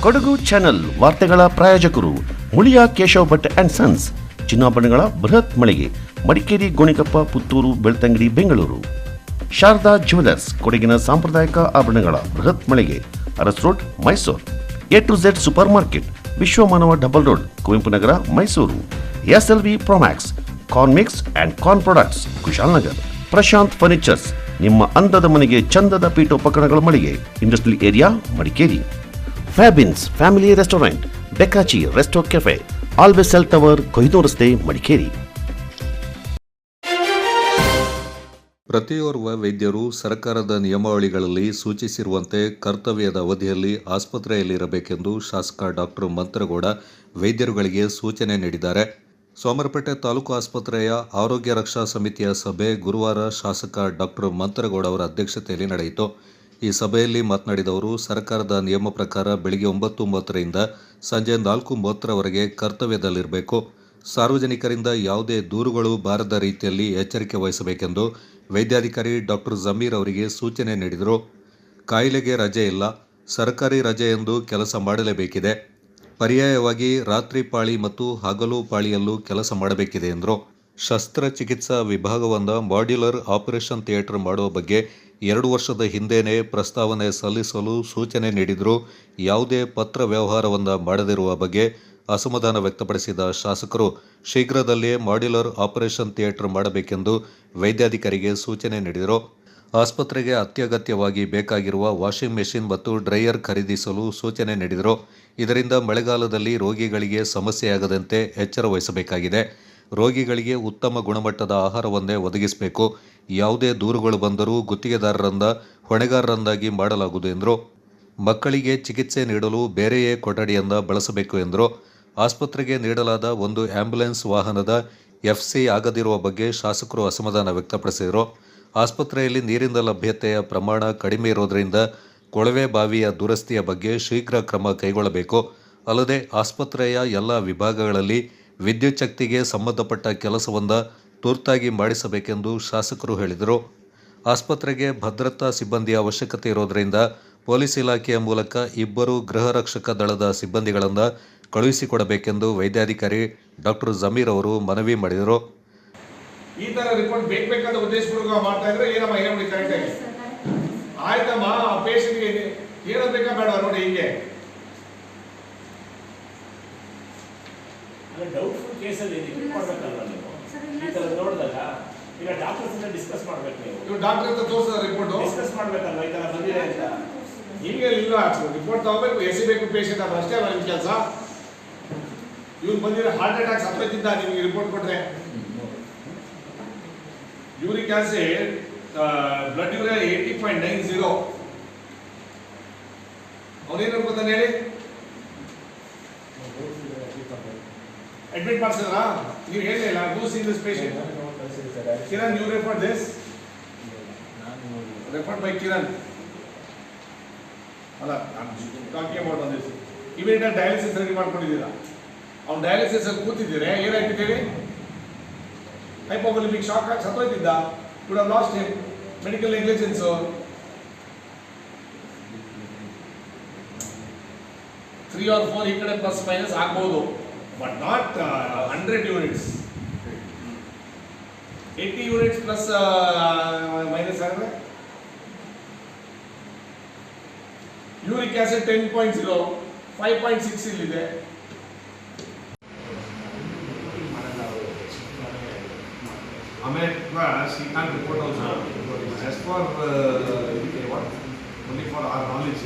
Kodagu channel ವಾರ್ತೆಗಳ ಪ್ರಾಯೋಜಕರು Muliya Keshav Bhat and sons, ಚಿನ್ನಾಭರಣಗಳ ಬೃಹತ್ ಮಳಿಗೆ, ಮಡಿಕೇರಿ, ಗೋಣಿಕೊಪ್ಪ, ಪುತ್ತೂರು, ಬೆಳ್ತಂಗಡಿ, ಬೆಂಗಳೂರು. ಶಾರದಾ ಜ್ಯುವೆಲರ್ಸ್, ಕೊಡಗಿನ ಸಾಂಪ್ರದಾಯಿಕ ಆಭರಣಗಳ ಬೃಹತ್ ಮಳಿಗೆ, Aras road, Mysuru. A to Z super market, Vishwamanava double road, Kuvempu Nagar, Mysuru. SLV promax, corn mix and corn products, Kushalnagar. Prashanth furnitures, ನಿಮ್ಮ ಅಂದದ ಮನೆಗೆ ಚಂದದ ಪೀಠೋಪಕರಣಗಳ ಮಳಿಗೆ, industrial area, Madikeri. Fabins family restaurant, ಬೆಕಾಚಿ resto cafe, always cell tower, ಕೊಯ್ದು ರಸ್ತೆ, ಮಡಿಕೇರಿ. ಪ್ರತಿಯೋರ್ವ ವೈದ್ಯರು ಸರ್ಕಾರದ ನಿಯಮಾವಳಿಗಳಲ್ಲಿ ಸೂಚಿಸಿರುವಂತೆ ಕರ್ತವ್ಯದ ಅವಧಿಯಲ್ಲಿ ಆಸ್ಪತ್ರೆಯಲ್ಲಿರಬೇಕೆಂದು ಶಾಸಕ ಡಾಕ್ಟರ್ ಮಂತ್ರಗೌಡ ವೈದ್ಯರುಗಳಿಗೆ ಸೂಚನೆ ನೀಡಿದ್ದಾರೆ. ಸೋಮರಪೇಟೆ ತಾಲೂಕು ಆಸ್ಪತ್ರೆಯ ಆರೋಗ್ಯ ರಕ್ಷಾ ಸಮಿತಿಯ ಸಭೆ ಗುರುವಾರ ಶಾಸಕ ಡಾಕ್ಟರ್ ಮಂತ್ರಗೌಡ ಅವರ ಅಧ್ಯಕ್ಷತೆಯಲ್ಲಿ ನಡೆಯಿತು. ಈ ಸಭೆಯಲ್ಲಿ ಮಾತನಾಡಿದ ಅವರು, ಸರ್ಕಾರದ ನಿಯಮ ಪ್ರಕಾರ ಬೆಳಗ್ಗೆ 9:30ರಿಂದ ಸಂಜೆ 4:30ರವರೆಗೆ ಕರ್ತವ್ಯದಲ್ಲಿರಬೇಕು. ಸಾರ್ವಜನಿಕರಿಂದ ಯಾವುದೇ ದೂರುಗಳು ಬಾರದ ರೀತಿಯಲ್ಲಿ ಎಚ್ಚರಿಕೆ ವಹಿಸಬೇಕೆಂದು ವೈದ್ಯಾಧಿಕಾರಿ ಡಾಕ್ಟರ್ ಜಮೀರ್ ಅವರಿಗೆ ಸೂಚನೆ ನೀಡಿದರು. ಕಾಯಿಲೆಗೆ ರಜೆ ಇಲ್ಲ, ಸರ್ಕಾರಿ ರಜೆ ಎಂದು ಕೆಲಸ ಮಾಡಲೇಬೇಕಿದೆ. ಪರ್ಯಾಯವಾಗಿ ರಾತ್ರಿ ಪಾಳಿ ಮತ್ತು ಹಗಲು ಪಾಳಿಯಲ್ಲೂ ಕೆಲಸ ಮಾಡಬೇಕಿದೆ ಎಂದರು. ಶಸ್ತ್ರಚಿಕಿತ್ಸಾ ವಿಭಾಗವನ್ನು ಮಾಡ್ಯುಲರ್ ಆಪರೇಷನ್ ಥಿಯೇಟರ್ ಮಾಡುವ ಬಗ್ಗೆ 2 ವರ್ಷದ ಹಿಂದೆಯೇ ಪ್ರಸ್ತಾವನೆ ಸಲ್ಲಿಸಲು ಸೂಚನೆ ನೀಡಿದರೂ ಯಾವುದೇ ಪತ್ರ ವ್ಯವಹಾರವನ್ನು ಮಾಡದಿರುವ ಬಗ್ಗೆ ಅಸಮಾಧಾನ ವ್ಯಕ್ತಪಡಿಸಿದ ಶಾಸಕರು ಶೀಘ್ರದಲ್ಲೇ ಮಾಡ್ಯುಲರ್ ಆಪರೇಷನ್ ಥಿಯೇಟರ್ ಮಾಡಬೇಕೆಂದು ವೈದ್ಯಾಧಿಕಾರಿಗೆ ಸೂಚನೆ ನೀಡಿದರು. ಆಸ್ಪತ್ರೆಗೆ ಅತ್ಯಗತ್ಯವಾಗಿ ಬೇಕಾಗಿರುವ ವಾಷಿಂಗ್ ಮೆಷಿನ್ ಮತ್ತು ಡ್ರೈಯರ್ ಖರೀದಿಸಲು ಸೂಚನೆ ನೀಡಿದರು. ಇದರಿಂದ ಮಳೆಗಾಲದಲ್ಲಿ ರೋಗಿಗಳಿಗೆ ಸಮಸ್ಯೆಯಾಗದಂತೆ ಎಚ್ಚರ ವಹಿಸಬೇಕಾಗಿದೆ. ರೋಗಿಗಳಿಗೆ ಉತ್ತಮ ಗುಣಮಟ್ಟದ ಆಹಾರವನ್ನೇ ಒದಗಿಸಬೇಕು. ಯಾವುದೇ ದೂರುಗಳು ಬಂದರೂ ಗುತ್ತಿಗೆದಾರರಿಂದ ಹೊಣೆಗಾರರನ್ನಾಗಿ ಮಾಡಲಾಗುವುದು ಎಂದರು. ಮಕ್ಕಳಿಗೆ ಚಿಕಿತ್ಸೆ ನೀಡಲು ಬೇರೆಯೇ ಕೊಠಡಿಯನ್ನು ಬಳಸಬೇಕು ಎಂದರು. ಆಸ್ಪತ್ರೆಗೆ ನೀಡಲಾದ ಒಂದು ಆಂಬ್ಯುಲೆನ್ಸ್ ವಾಹನದ FC ಆಗದಿರುವ ಬಗ್ಗೆ ಶಾಸಕರು ಅಸಮಾಧಾನ ವ್ಯಕ್ತಪಡಿಸಿದರು. ಆಸ್ಪತ್ರೆಯಲ್ಲಿ ನೀರಿನ ಲಭ್ಯತೆಯ ಪ್ರಮಾಣ ಕಡಿಮೆ ಇರೋದರಿಂದ ಕೊಳವೆ ಬಾವಿಯ ದುರಸ್ತಿಯ ಬಗ್ಗೆ ಶೀಘ್ರ ಕ್ರಮ ಕೈಗೊಳ್ಳಬೇಕು. ಅಲ್ಲದೆ ಆಸ್ಪತ್ರೆಯ ಎಲ್ಲ ವಿಭಾಗಗಳಲ್ಲಿ ವಿದ್ಯುತ್ ಶಕ್ತಿಗೆ ಸಂಬಂಧಪಟ್ಟ ಕೆಲಸವನ್ನು ತುರ್ತಾಗಿ ಮಾಡಿಸಬೇಕೆಂದು ಶಾಸಕರು ಹೇಳಿದರು. ಆಸ್ಪತ್ರೆಗೆ ಭದ್ರತಾ ಸಿಬ್ಬಂದಿಯ ಅವಶ್ಯಕತೆ ಇರೋದರಿಂದ ಪೊಲೀಸ್ ಇಲಾಖೆಯ ಮೂಲಕ 2 ಗೃಹ ರಕ್ಷಕ ದಳದ ಸಿಬ್ಬಂದಿಗಳನ್ನು ಕಳುಹಿಸಿಕೊಡಬೇಕೆಂದು ವೈದ್ಯಾಧಿಕಾರಿ ಡಾಕ್ಟರ್ ಜಮೀರ್ ಅವರು ಮನವಿ ಮಾಡಿದರು. ಈ ತರ ರಿಪೋರ್ಟ್ ಬೇಕಾದ ಉದ್ದೇಶಪೂರ್ವಕ ಮಾಡ್ತಾ ಇದ್ರೆ ಏನಮ್ಮ ಹೇಳಿ ಕರೆಕ್ಟ್ ಆಗಿ ಆಯ್ತಮ್ಮ. ಆ ಪೇಷಂಟ್ಗೆ ಏನೋ ಬೇಕಾ ಬೇಡ ನೋಡಿ. ಹೀಗೆ ಡೌಟ್ಫುಲ್ ಕೇಸಲ್ಲಿ ಕೊಡ್ಬೇಕಲ್ವ ನೀವು? ಈ ತರ ನೋಡಿದಾಗ ಈಗ ಡಾಕ್ಟರ್ ಹತ್ರ ಡಿಸ್ಕಸ್ ಮಾಡ್ಬೇಕು. ನೀವು ಡಾಕ್ಟರ್ ಹತ್ರ ತೋರಿಸಿದ ರಿಪೋರ್ಟ್ ಡಿಸ್ಕಸ್ ಮಾಡ್ಬೇಕಲ್ವ? ಈ ತರ ಬಂದಿದೆ ಅಂತ ಹಿಂಗೆ ಇಲ್ಲ, ರಿಪೋರ್ಟ್ ತಗೋಬೇಕು, ಎಸಿಬೇಕು ಪೇಷಂಟ್. ಅದು ಅಷ್ಟೇ ಅಲ್ಲ ನಿಮ್ಮ ಕೆಲಸ. ಇವ್ರು ಬಂದಿರೋ ಹಾರ್ಟ್ ಅಟ್ಯಾಕ್ ಸತ್ತೋಯ್ತಿದ್ದ ನಿಮಗೆ ರಿಪೋರ್ಟ್ ಕೊಟ್ರೆ. Uric acid blood urea 80.90. ಅವನೇನು ಅನ್ಕೋತಾನೆ ಹೇಳಿ? ಅಡ್ಮಿಟ್ ಮಾಡಿಸಿದ್ರಾ? ನೀವು ಹೇಳಿಲ್ಲ who's in this patient? Kiran, you refer this? Referred by Kiran ಅಲ್ಲ, talking about on this. Immediate dialysis ready ಮಾಡ್ಕೊಂಡಿದ್ದೀರಾ? ಅವ್ನು ಡಯಾಲಿಸಿಸ್ ಅಲ್ಲಿ ಕೂತಿದ್ದೀರಾ, ಏನಾಯ್ತು ಹೇಳಿ? ಹೈಪೋವೋಲಿಮಿಕ್ ಶಾಕ್ ಆಗಿ ಸತ್ತೋಯ್ತಿದ್ದ. Would have lost him. Medical negligence. 3 or 4 ಈ ಕಡೆ ಪ್ಲಸ್ ಮೈನಸ್ ಆಗ್ಬೋದು, but not 100 units. 80 units plus minus ಆಗಿದ್ರೆ ಯೂರಿಕ್ ಆಸಿಡ್ 10.0, 5.6 ಇಲ್ಲಿದೆ. ಆಮೇಲೆ he can't report also. As for what? Only for our knowledge.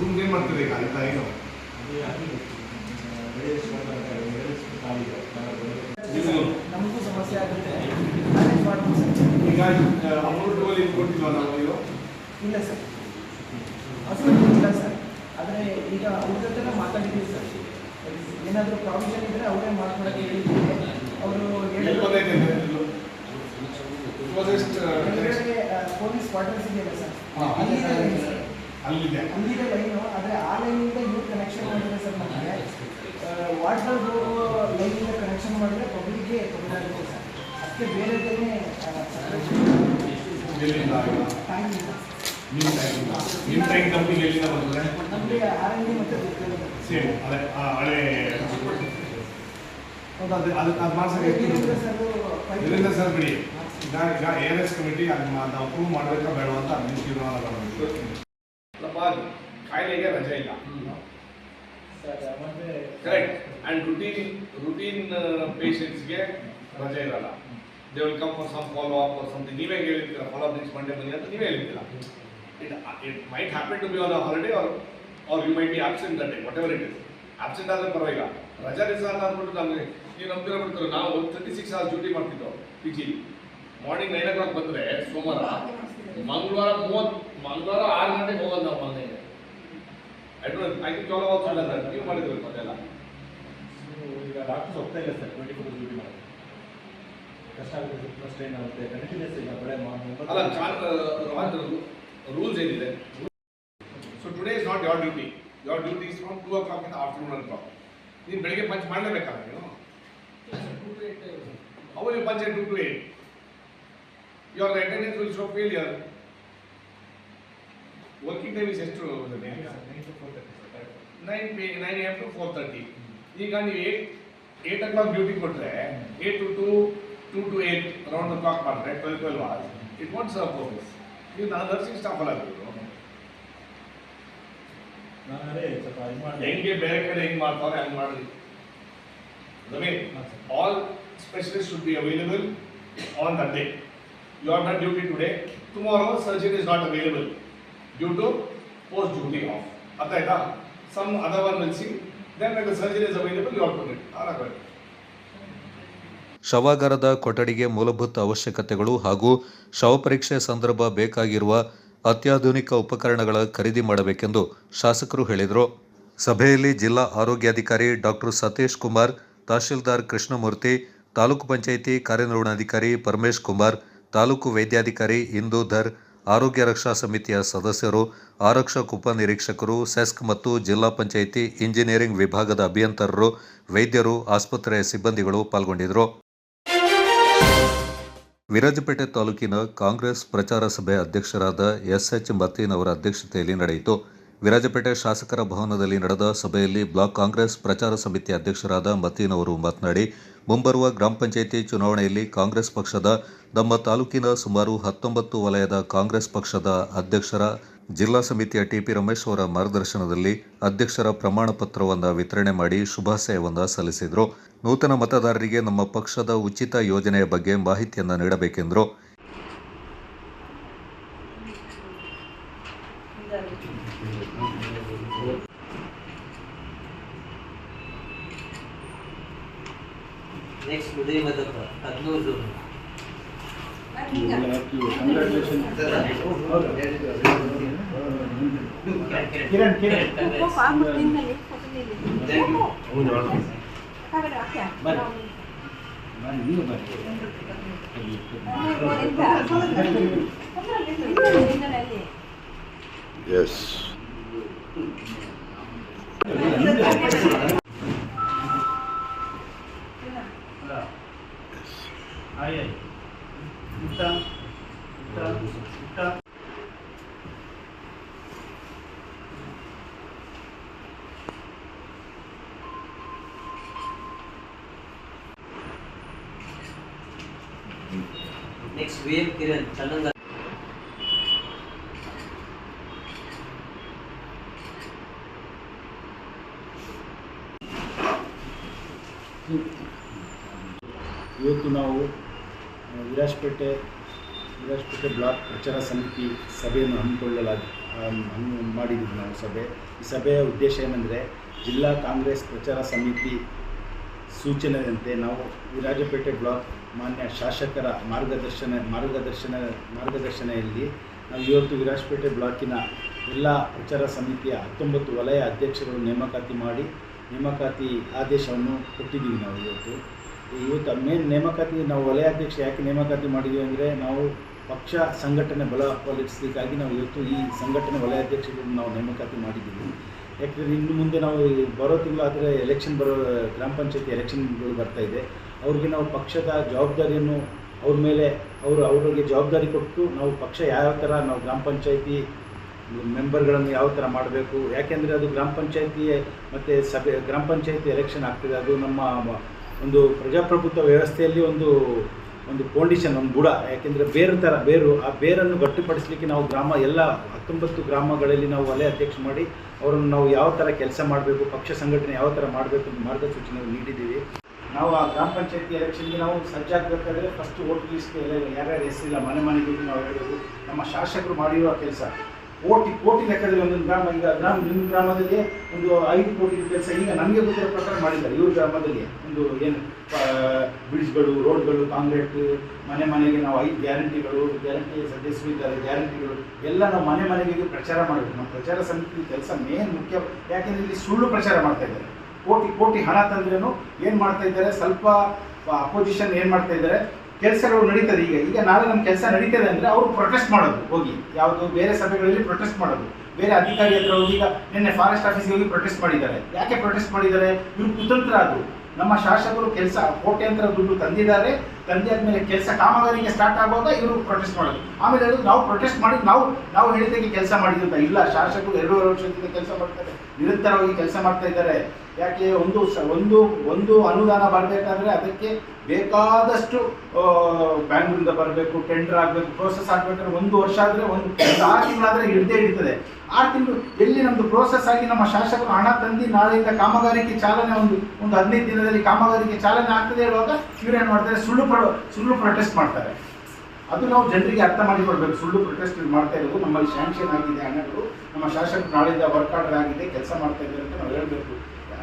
Room ಏನು ಮಾಡ್ತೀರಿ ಈಗ? ಆಯ್ತಾ ಏನು? ನಮಗೂ ಸಮಸ್ಯೆ ಆಗುತ್ತೆ. ಈಗ ಅಮೌಂಟ್ ಕೊಟ್ಟಿಲ್ವ ನಾವು? ಇದು ಇಲ್ಲ ಸರ್, ಅದು ಇಲ್ಲ ಸರ್. ಆದರೆ ಈಗ ಅವ್ರ ಜೊತೆ ಮಾತಾಡಿದ್ದೀವಿ ಸರ್. ಏನಾದರೂ ಪ್ರಾವಿಷನ್ ಇದ್ದರೆ ಅವರೇ ಮಾಡ್ಕೊಡೋಕ್ಕೆ ಹೇಳಿದ್ದೀವಿ. ಅವರು ಪೊಲೀಸ್ ಕ್ವಾರ್ಟರ್ಸ್ ಇದೆಯಲ್ಲ ಸರ್, ಅಲ್ಲಿದೆ ಲೈನು. ಆದರೆ ಆ ಲೈನಿಂದ ಇವ್ರು ಕನೆಕ್ಷನ್ ಮಾಡಿದ್ರೆ ಸರ್, ನಮಗೆ ವಾಟರ್ ಲೈನಿಂದ ಕನೆಕ್ಷನ್ ಮಾಡಿದ್ರೆ ಪಬ್ಲಿಕ್ಗೆ ತೊಂದರೆ ಆಗುತ್ತೆ ಸರ್. ಅದಕ್ಕೆ ಬೇರೆದೇ ಟ್ಯಾಂಕ್ ನಿಮ್ಮ ಟ್ಯಾಂಕ್ ಕಂಪ್ನಿಗೆ ಎಲ್ಲಿಂದ ಬರ್ತದೆ? ನಮಗೆ R&D ಮತ್ತು ಸೇಮ್ ಅದೇ ಹಳೆ ಹೌದು, ಅದು ಮಾಡ್ಸಕ್ಕೆ ಇದರಿಂದ ಸರ್ ಬಿಡಿ. ಈಗ ARS ಕಮಿಟಿ ಅದನ್ನ ಅಪ್ರೂವ್ ಮಾಡಬೇಕಾ ಬೇಡ ಅಂತ ನಿಮ್ಮ ತೀರ್ಮಾನ ತಗೊಂಡು ಕಾಯಿಲೆಗೆ ರಜೆ ಇಲ್ಲ. ಕರೆಕ್ಟ್. ಆ್ಯಂಡ್ ರುಟೀನ್ ಪೇಷಂಟ್ಸ್ಗೆ ರಜೆ ಇರಲ್ಲ. They will come for some follow up or something. ನೀವೇ ಹೇಳಿರ್ತೀರ ಫಾಲೋ ಅಪ್ ನೆಕ್ಸ್ಟ್ ಮಂಡೇ ಬನ್ನಿ ಅಂತ ನೀವೇ ಹೇಳಿರ್ತೀರ. It might happen to be on a holiday or you might be absent that day, whatever it is. Absent ಆದರೆ ಪರವಾಗಿಲ್ಲ. ರಜಾ ದಿವಸ ಅಂತ ಅಂದ್ಬಿಟ್ಟು ನಮಗೆ ನೀವು ನಂಬ್ತಿರೋ ಬಿಡ್ತಾರೆ. ನಾವು 36 hours ಡ್ಯೂಟಿ ಮಾಡ್ತಿದ್ದೋ PG. ಮಾರ್ನಿಂಗ್ 9 o'clock ಬಂದರೆ ಸೋಮವಾರ, ಮಂಗಳವಾರ 6 ಗಂಟೆಗೆ ಹೋಗೋದು ನಾವು ಮನೆಗೆ. I think you all also done that. ನೀವು ಮಾಡಿದ್ರು ಅದೆಲ್ಲ. ಈಗ ಡಾಕ್ಟರ್ಸ್ ಹೋಗ್ತಾ ಇಲ್ಲ ಸರ್ 24 ಡ್ಯೂಟಿ ಮಾಡೋದು ಕಷ್ಟ ಆಗುತ್ತೆ, ಸ್ಟ್ರೈನ್ ಆಗುತ್ತೆ, ಕಂಟಿನ್ಯೂಸ್ ಇಲ್ಲ ಬೆಳೆ ಅಲ್ಲ ರೂಲ್ಸ್ ಏನಿದೆ. So today is not your duty. Your duty is from 2 o'clock ಇಂದ ಆಫ್ಟರ್ನೂನ್ o'clock. ನೀನು ಬೆಳಿಗ್ಗೆ ಪಂಚ್ ಮಾಡಲೇಬೇಕಲ್ಲ ನೀನು. How will you punch at 2 to 8? Your attendance will show failure. Working time is ಎಷ್ಟು? 9 AM to 4:30. ಈಗ ನೀವು 8 o'clock duty ಕೊಟ್ಟರೆ 8 to 2 to 8 around the clock ಮಾಡಿದ್ರೆ 12 hours. It want serve purpose. ನೀವು ನಾನು ನರ್ಸಿಂಗ್ ಸ್ಟಾಫ್ ಅಲ್ಲ ಅದು. ಹೆಂಗೆ ಬೇರೆ ಕಡೆ ಹೆಂಗೆ ಮಾಡ್ತಾರೆ ಹಂಗೆ ಮಾಡಿ. All specialist should be available on that day. You are not duty today, tomorrow surgeon is not available due to post duty off. ಅರ್ಥ ಆಯ್ತಾ? Some other one will see. Then when the surgeon is available, you have to do it. Alright. ಶವಾಗಾರದ ಕೊಠಡಿಗೆ ಮೂಲಭೂತ ಅವಶ್ಯಕತೆಗಳು ಹಾಗೂ ಶವ ಪರೀಕ್ಷೆ ಸಂದರ್ಭ ಬೇಕಾಗಿರುವ ಅತ್ಯಾಧುನಿಕ ಉಪಕರಣಗಳ ಖರೀದಿ ಮಾಡಬೇಕೆಂದು ಶಾಸಕರು ಹೇಳಿದರು. ಸಭೆಯಲ್ಲಿ ಜಿಲ್ಲಾ ಆರೋಗ್ಯಾಧಿಕಾರಿ ಡಾಕ್ಟರ್ ಸತೀಶ್ ಕುಮಾರ್, ತಹಶೀಲ್ದಾರ್ ಕೃಷ್ಣಮೂರ್ತಿ, ತಾಲೂಕು ಪಂಚಾಯಿತಿ ಕಾರ್ಯನಿರ್ವಹಣಾಧಿಕಾರಿ ಪರಮೇಶ್ ಕುಮಾರ್, ತಾಲೂಕು ವೈದ್ಯಾಧಿಕಾರಿ ಇಂದೂಧರ್, ಆರೋಗ್ಯ ರಕ್ಷಾ ಸಮಿತಿಯ ಸದಸ್ಯರು, ಆರಕ್ಷಕ ಉಪನಿರೀಕ್ಷಕರು, ಸೆಸ್ಕ್ ಮತ್ತು ಜಿಲ್ಲಾ ಪಂಚಾಯಿತಿ ಇಂಜಿನಿಯರಿಂಗ್ ವಿಭಾಗದ ಅಭಿಯಂತರರು, ವೈದ್ಯರು, ಆಸ್ಪತ್ರೆಯ ಸಿಬ್ಬಂದಿಗಳು ಪಾಲ್ಗೊಂಡಿದ್ದರು. ವಿರಾಜಪೇಟೆ ತಾಲೂಕಿನ ಕಾಂಗ್ರೆಸ್ ಪ್ರಚಾರ ಸಭೆ ಅಧ್ಯಕ್ಷರಾದ SH ಮತೀನ್ ಅವರ ಅಧ್ಯಕ್ಷತೆಯಲ್ಲಿ ನಡೆಯಿತು. ವಿರಾಜಪೇಟೆ ಶಾಸಕರ ಭವನದಲ್ಲಿ ನಡೆದ ಸಭೆಯಲ್ಲಿ ಬ್ಲಾಕ್ ಕಾಂಗ್ರೆಸ್ ಪ್ರಚಾರ ಸಮಿತಿ ಅಧ್ಯಕ್ಷರಾದ ಮತೀನ್ ಅವರು ಮಾತನಾಡಿ, ಮುಂಬರುವ ಗ್ರಾಮ ಪಂಚಾಯಿತಿ ಚುನಾವಣೆಯಲ್ಲಿ ಕಾಂಗ್ರೆಸ್ ಪಕ್ಷದ ನಮ್ಮ ತಾಲೂಕಿನ ಸುಮಾರು 19 ವಲಯದ ಕಾಂಗ್ರೆಸ್ ಪಕ್ಷದ ಅಧ್ಯಕ್ಷರ ಜಿಲ್ಲಾ ಸಮಿತಿಯ TP ರಮೇಶ್ ಅವರ ಮಾರ್ಗದರ್ಶನದಲ್ಲಿ ಅಧ್ಯಕ್ಷರ ಪ್ರಮಾಣ ಪತ್ರವನ್ನು ವಿತರಣೆ ಮಾಡಿ ಶುಭಾಶಯವನ್ನು ಸಲ್ಲಿಸಿದರು. ನೂತನ ಮತದಾರರಿಗೆ ನಮ್ಮ ಪಕ್ಷದ ಉಚಿತ ಯೋಜನೆಯ ಬಗ್ಗೆ ಮಾಹಿತಿಯನ್ನು ನೀಡಬೇಕೆಂದರು. ನೆಕ್ಸ್ಟ್ ಉದಯ ಮದಪ್ಪ 15 Yes. ನೆಕ್ಸ್ಟ್ VM ಕಿರಣ್ ಚನ್ನಂಗ ಇವತ್ತು ನಾವು ವಿರಾಜಪೇಟೆ ಬ್ಲಾಕ್ ಪ್ರಚಾರ ಸಮಿತಿ ಸಭೆಯನ್ನು ಮಾಡಿದ್ದೀವಿ ನಾವು ಸಭೆ. ಈ ಸಭೆಯ ಉದ್ದೇಶ ಏನೆಂದರೆ, ಜಿಲ್ಲಾ ಕಾಂಗ್ರೆಸ್ ಪ್ರಚಾರ ಸಮಿತಿ ಸೂಚನೆಯಂತೆ ನಾವು ವಿರಾಜಪೇಟೆ ಬ್ಲಾಕ್ ಮಾನ್ಯ ಶಾಸಕರ ಮಾರ್ಗದರ್ಶನೆಯಲ್ಲಿ ನಾವು ಇವತ್ತು ವಿರಾಜಪೇಟೆ ಬ್ಲಾಕಿನ ಎಲ್ಲ ಪ್ರಚಾರ ಸಮಿತಿಯ 19 ವಲಯ ಅಧ್ಯಕ್ಷಗಳು ನೇಮಕಾತಿ ಆದೇಶವನ್ನು ಕೊಟ್ಟಿದ್ದೀವಿ. ನಾವು ಇವತ್ತು ಮೇನ್ ನೇಮಕಾತಿ ನಾವು ವಲಯಾಧ್ಯಕ್ಷ ಯಾಕೆ ನೇಮಕಾತಿ ಮಾಡಿದ್ದೀವಿ ಅಂದರೆ, ನಾವು ಪಕ್ಷ ಸಂಘಟನೆ ಬಲಪಡಿಸಲಿಕ್ಕಾಗಿ ನಾವು ಇವತ್ತು ಈ ಸಂಘಟನೆ ವಲಯಾಧ್ಯಕ್ಷಗಳನ್ನು ನಾವು ನೇಮಕಾತಿ ಮಾಡಿದ್ದೀವಿ. ಯಾಕೆಂದರೆ ಇನ್ನು ಮುಂದೆ ನಾವು ಬರೋ ತಿಂಗಳು ಆದರೆ ಗ್ರಾಮ ಪಂಚಾಯತಿ ಎಲೆಕ್ಷನ್ಗಳು ಬರ್ತಾಯಿದೆ. ಅವ್ರಿಗೆ ನಾವು ಪಕ್ಷದ ಜವಾಬ್ದಾರಿಯನ್ನು ಅವ್ರಿಗೆ ಜವಾಬ್ದಾರಿ ಕೊಟ್ಟು ನಾವು ಪಕ್ಷ ಯಾವ ಥರ ನಾವು ಗ್ರಾಮ ಪಂಚಾಯತಿ ಮೆಂಬರ್ಗಳನ್ನು ಯಾವ ಥರ ಮಾಡಬೇಕು, ಯಾಕೆಂದರೆ ಅದು ಗ್ರಾಮ ಪಂಚಾಯತಿ ಮತ್ತು ಗ್ರಾಮ ಪಂಚಾಯತಿ ಎಲೆಕ್ಷನ್ ಆಗ್ತಿದೆ. ಅದು ನಮ್ಮ ಒಂದು ಪ್ರಜಾಪ್ರಭುತ್ವ ವ್ಯವಸ್ಥೆಯಲ್ಲಿ ಒಂದು ಫೌಂಡೇಶನ್, ಒಂದು ಬುಡ. ಯಾಕೆಂದರೆ ಬೇರು ಆ ಬೇರನ್ನು ಗಟ್ಟಿಪಡಿಸಲಿಕ್ಕೆ ನಾವು ಎಲ್ಲ 19 ಗ್ರಾಮಗಳಲ್ಲಿ ನಾವು ವಲಯ ಅಧ್ಯಕ್ಷ ಮಾಡಿ ಅವರನ್ನು ನಾವು ಯಾವ ಥರ ಕೆಲಸ ಮಾಡಬೇಕು, ಪಕ್ಷ ಸಂಘಟನೆ ಯಾವ ಥರ ಮಾಡಬೇಕು ಅಂತ ಮಾರ್ಗಸೂಚನೆ ನೀಡಿದ್ದೀವಿ. ನಾವು ಆ ಗ್ರಾಮ ಪಂಚಾಯತಿ ಎಲೆಕ್ಷನ್ಗೆ ನಾವು ಸಜ್ಜಾಗಬೇಕಾದ್ರೆ ಫಸ್ಟ್ ವೋಟ್ ಲಿಸ್ಟ್ಗೆ ಯಾರ್ಯಾರು ಹೆಸರಿಲ್ಲ ಮನೆ ಮನೆಗೆ ನಾವು ಹೇಳೋದು. ನಮ್ಮ ಶಾಸಕರು ಮಾಡಿರುವ ಕೆಲಸ ಕೋಟಿ ಲೆಕ್ಕದಲ್ಲಿ ಒಂದೊಂದು ಗ್ರಾಮ, ಈಗ ನಿಮ್ಮ ಗ್ರಾಮದಲ್ಲಿ ಒಂದು 5 ಕೋಟಿ ಕೆಲಸ ಈಗ ನಮಗೆ ಗೊತ್ತಿರೋ ಪ್ರಕಾರ ಮಾಡಿದ್ದಾರೆ. ಇವ್ರ ಗ್ರಾಮದಲ್ಲಿ ಒಂದು ಏನು ಬ್ರಿಡ್ಜ್ಗಳು, ರೋಡ್ಗಳು, ಕಾಂಕ್ರೀಟ್, ಮನೆ ಮನೆಗೆ ನಾವು 5 ಗ್ಯಾರಂಟಿ ಸದಸ್ಯರು ಇದ್ದಾರೆ, ಗ್ಯಾರಂಟಿಗಳು ಎಲ್ಲ ನಾವು ಮನೆ ಮನೆಗೆ ಪ್ರಚಾರ ಮಾಡಬೇಕು. ನಮ್ಮ ಪ್ರಚಾರ ಸಮಿತಿ ಕೆಲಸ ಮೇನ್ ಮುಖ್ಯ. ಯಾಕೆಂದರೆ ಇಲ್ಲಿ ಸುಳ್ಳು ಪ್ರಚಾರ ಮಾಡ್ತಾ ಇದ್ದಾರೆ. ಕೋಟಿ ಹಣ ತಂದ್ರೇನು ಏನು ಮಾಡ್ತಾ ಇದ್ದಾರೆ, ಸ್ವಲ್ಪ ಅಪೋಸಿಷನ್ ಏನು ಮಾಡ್ತಾ ಇದ್ದಾರೆ, ಕೆಲಸಗಳು ನಡೀತದೆ. ಈಗ ನಾಳೆ ನಮ್ಮ ಕೆಲಸ ನಡೀತದೆ ಅಂದರೆ ಅವರು ಪ್ರೊಟೆಸ್ಟ್ ಮಾಡೋದು, ಹೋಗಿ ಯಾವುದು ಬೇರೆ ಸಭೆಗಳಲ್ಲಿ ಪ್ರೊಟೆಸ್ಟ್ ಮಾಡೋದು, ಬೇರೆ ಅಧಿಕಾರಿ ಹತ್ರ ಹೋಗಿ. ಈಗ ನಿನ್ನೆ ಫಾರೆಸ್ಟ್ ಆಫೀಸ್ಗೆ ಹೋಗಿ ಪ್ರೊಟೆಸ್ಟ್ ಮಾಡಿದ್ದಾರೆ. ಯಾಕೆ ಪ್ರೊಟೆಸ್ಟ್ ಮಾಡಿದ್ದಾರೆ? ಇವರು ಕುತಂತ್ರ. ಅದು ನಮ್ಮ ಶಾಸಕರು ಕೆಲಸ ಕೋಟ್ಯಾಂತರ ದುಡ್ಡು ತಂದಿದ್ದಾರೆ. ತಂದಾದ್ಮೇಲೆ ಕೆಲಸ ಕಾಮಗಾರಿಗೆ ಸ್ಟಾರ್ಟ್ ಆಗುವಾಗ ಇವರು ಪ್ರೊಟೆಸ್ಟ್ ಮಾಡೋದು. ಆಮೇಲೆ ಹೇಳೋದು ನಾವು ಪ್ರೊಟೆಸ್ಟ್ ಮಾಡಿ ನಾವು ಹೇಳಿದಾಗೆ ಕೆಲಸ ಮಾಡಿದ್ದು ಅಂತ. ಇಲ್ಲ, ಶಾಸಕರು 2.5 ವರ್ಷದಿಂದ ಕೆಲಸ ಮಾಡ್ತಾರೆ, ನಿರಂತರವಾಗಿ ಕೆಲಸ ಮಾಡ್ತಾ ಇದ್ದಾರೆ. ಯಾಕೆ ಒಂದು ಅನುದಾನ ಬರಬೇಕಾದ್ರೆ ಅದಕ್ಕೆ ಬೇಕಾದಷ್ಟು ಬ್ಯಾಂಕ್ನಿಂದ ಬರಬೇಕು, ಟೆಂಡರ್ ಆಗಬೇಕು, ಪ್ರೋಸೆಸ್ ಆಗಬೇಕಾದ್ರೆ 1 ವರ್ಷ ಆದರೆ 6 ತಿಂಗಳಾದರೆ ಹಿಡಿತದೆ. 6 ತಿಂಗಳು ಎಲ್ಲಿ ನಮ್ಮದು ಪ್ರೋಸೆಸ್ ಆಗಿ ನಮ್ಮ ಶಾಸಕರು ಹಣ ತಂದು ನಾಳೆಯಿಂದ ಕಾಮಗಾರಿಗೆ ಚಾಲನೆ ಒಂದು 15 ದಿನದಲ್ಲಿ ಕಾಮಗಾರಿಗೆ ಚಾಲನೆ ಆಗ್ತದೆ ಹೇಳುವಾಗ ಇವ್ರೇನು ಮಾಡ್ತಾರೆ, ಸುಳ್ಳು ಪ್ರೊಟೆಸ್ಟ್ ಮಾಡ್ತಾರೆ. ಅದು ನಾವು ಜನರಿಗೆ ಅರ್ಥ ಮಾಡಿಕೊಡ್ಬೇಕು. ಸುಳ್ಳು ಪ್ರೊಟೆಸ್ಟ್ ಮಾಡ್ತಾ ಇರೋದು. ನಮ್ಮಲ್ಲಿ ಸ್ಯಾಂಕ್ಷನ್ ಆಗಿದೆ ಹಣಗಳು, ನಮ್ಮ ಶಾಸಕರು ನಾಳೆಯಿಂದ ವರ್ಕ್ ಆರ್ಡರ್ ಆಗಿದೆ, ಕೆಲಸ ಮಾಡ್ತಾ ಇದ್ದಾರೆ ಅಂತ ನಾವು ಹೇಳಬೇಕು.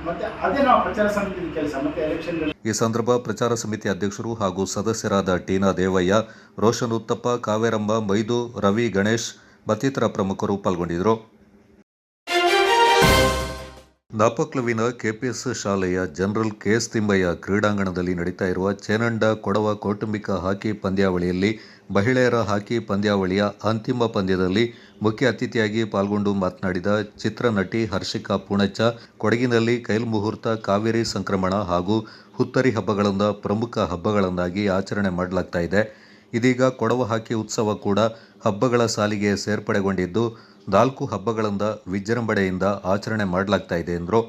ಮತ್ತೆ ಅದೇ ನಾವು ಪ್ರಚಾರ ಸಮಿತಿ ಕೆಲಸ. ಮತ್ತೆ ಎಲೆಕ್ಷನ್ ಈ ಸಂದರ್ಭ ಪ್ರಚಾರ ಸಮಿತಿ ಅಧ್ಯಕ್ಷರು ಹಾಗೂ ಸದಸ್ಯರಾದ ಟೀನಾ ದೇವಯ್ಯ, ರೋಷನ್ ಉತ್ತಪ್ಪ, ಕಾವೇರಮ್ಮ, ಮೈದು, ರವಿ, ಗಣೇಶ್ ಮತ್ತಿತರ ಪ್ರಮುಖರು ಪಾಲ್ಗೊಂಡಿದ್ದರು. ನಾಪಕ್ಲುವಿನ ಕೆಪಿಎಸ್ ಶಾಲೆಯ ಜನರಲ್ ಕೆಎಸ್ ತಿಮ್ಮಯ್ಯ ಕ್ರೀಡಾಂಗಣದಲ್ಲಿ ನಡೀತಾ ಇರುವ ಚೇನಂಡ ಕೊಡವ ಕೌಟುಂಬಿಕ ಹಾಕಿ ಪಂದ್ಯಾವಳಿಯಲ್ಲಿ ಮಹಿಳೆಯರ ಹಾಕಿ ಪಂದ್ಯಾವಳಿಯ ಅಂತಿಮ ಪಂದ್ಯದಲ್ಲಿ ಮುಖ್ಯ ಅತಿಥಿಯಾಗಿ ಪಾಲ್ಗೊಂಡು ಮಾತನಾಡಿದ ಚಿತ್ರನಟಿ ಹರ್ಷಿಕಾ ಪೂಣಚ್ಚ, ಕೊಡಗಿನಲ್ಲಿ ಕೈಲ್ಮುಹೂರ್ತ, ಕಾವೇರಿ ಸಂಕ್ರಮಣ ಹಾಗೂ ಹುತ್ತರಿ ಹಬ್ಬಗಳಿಂದ ಪ್ರಮುಖ ಹಬ್ಬಗಳನ್ನಾಗಿ ಆಚರಣೆ ಮಾಡಲಾಗ್ತಾ ಇದೆ. ಇದೀಗ ಕೊಡವ ಹಾಕಿ ಉತ್ಸವ ಕೂಡ ಹಬ್ಬಗಳ ಸಾಲಿಗೆ ಸೇರ್ಪಡೆಗೊಂಡಿದ್ದು 4 ಹಬ್ಬಗಳಿಂದ ವಿಜೃಂಭಣೆಯಿಂದ ಆಚರಣೆ ಮಾಡಲಾಗ್ತಾ ಇದೆ ಎಂದರು.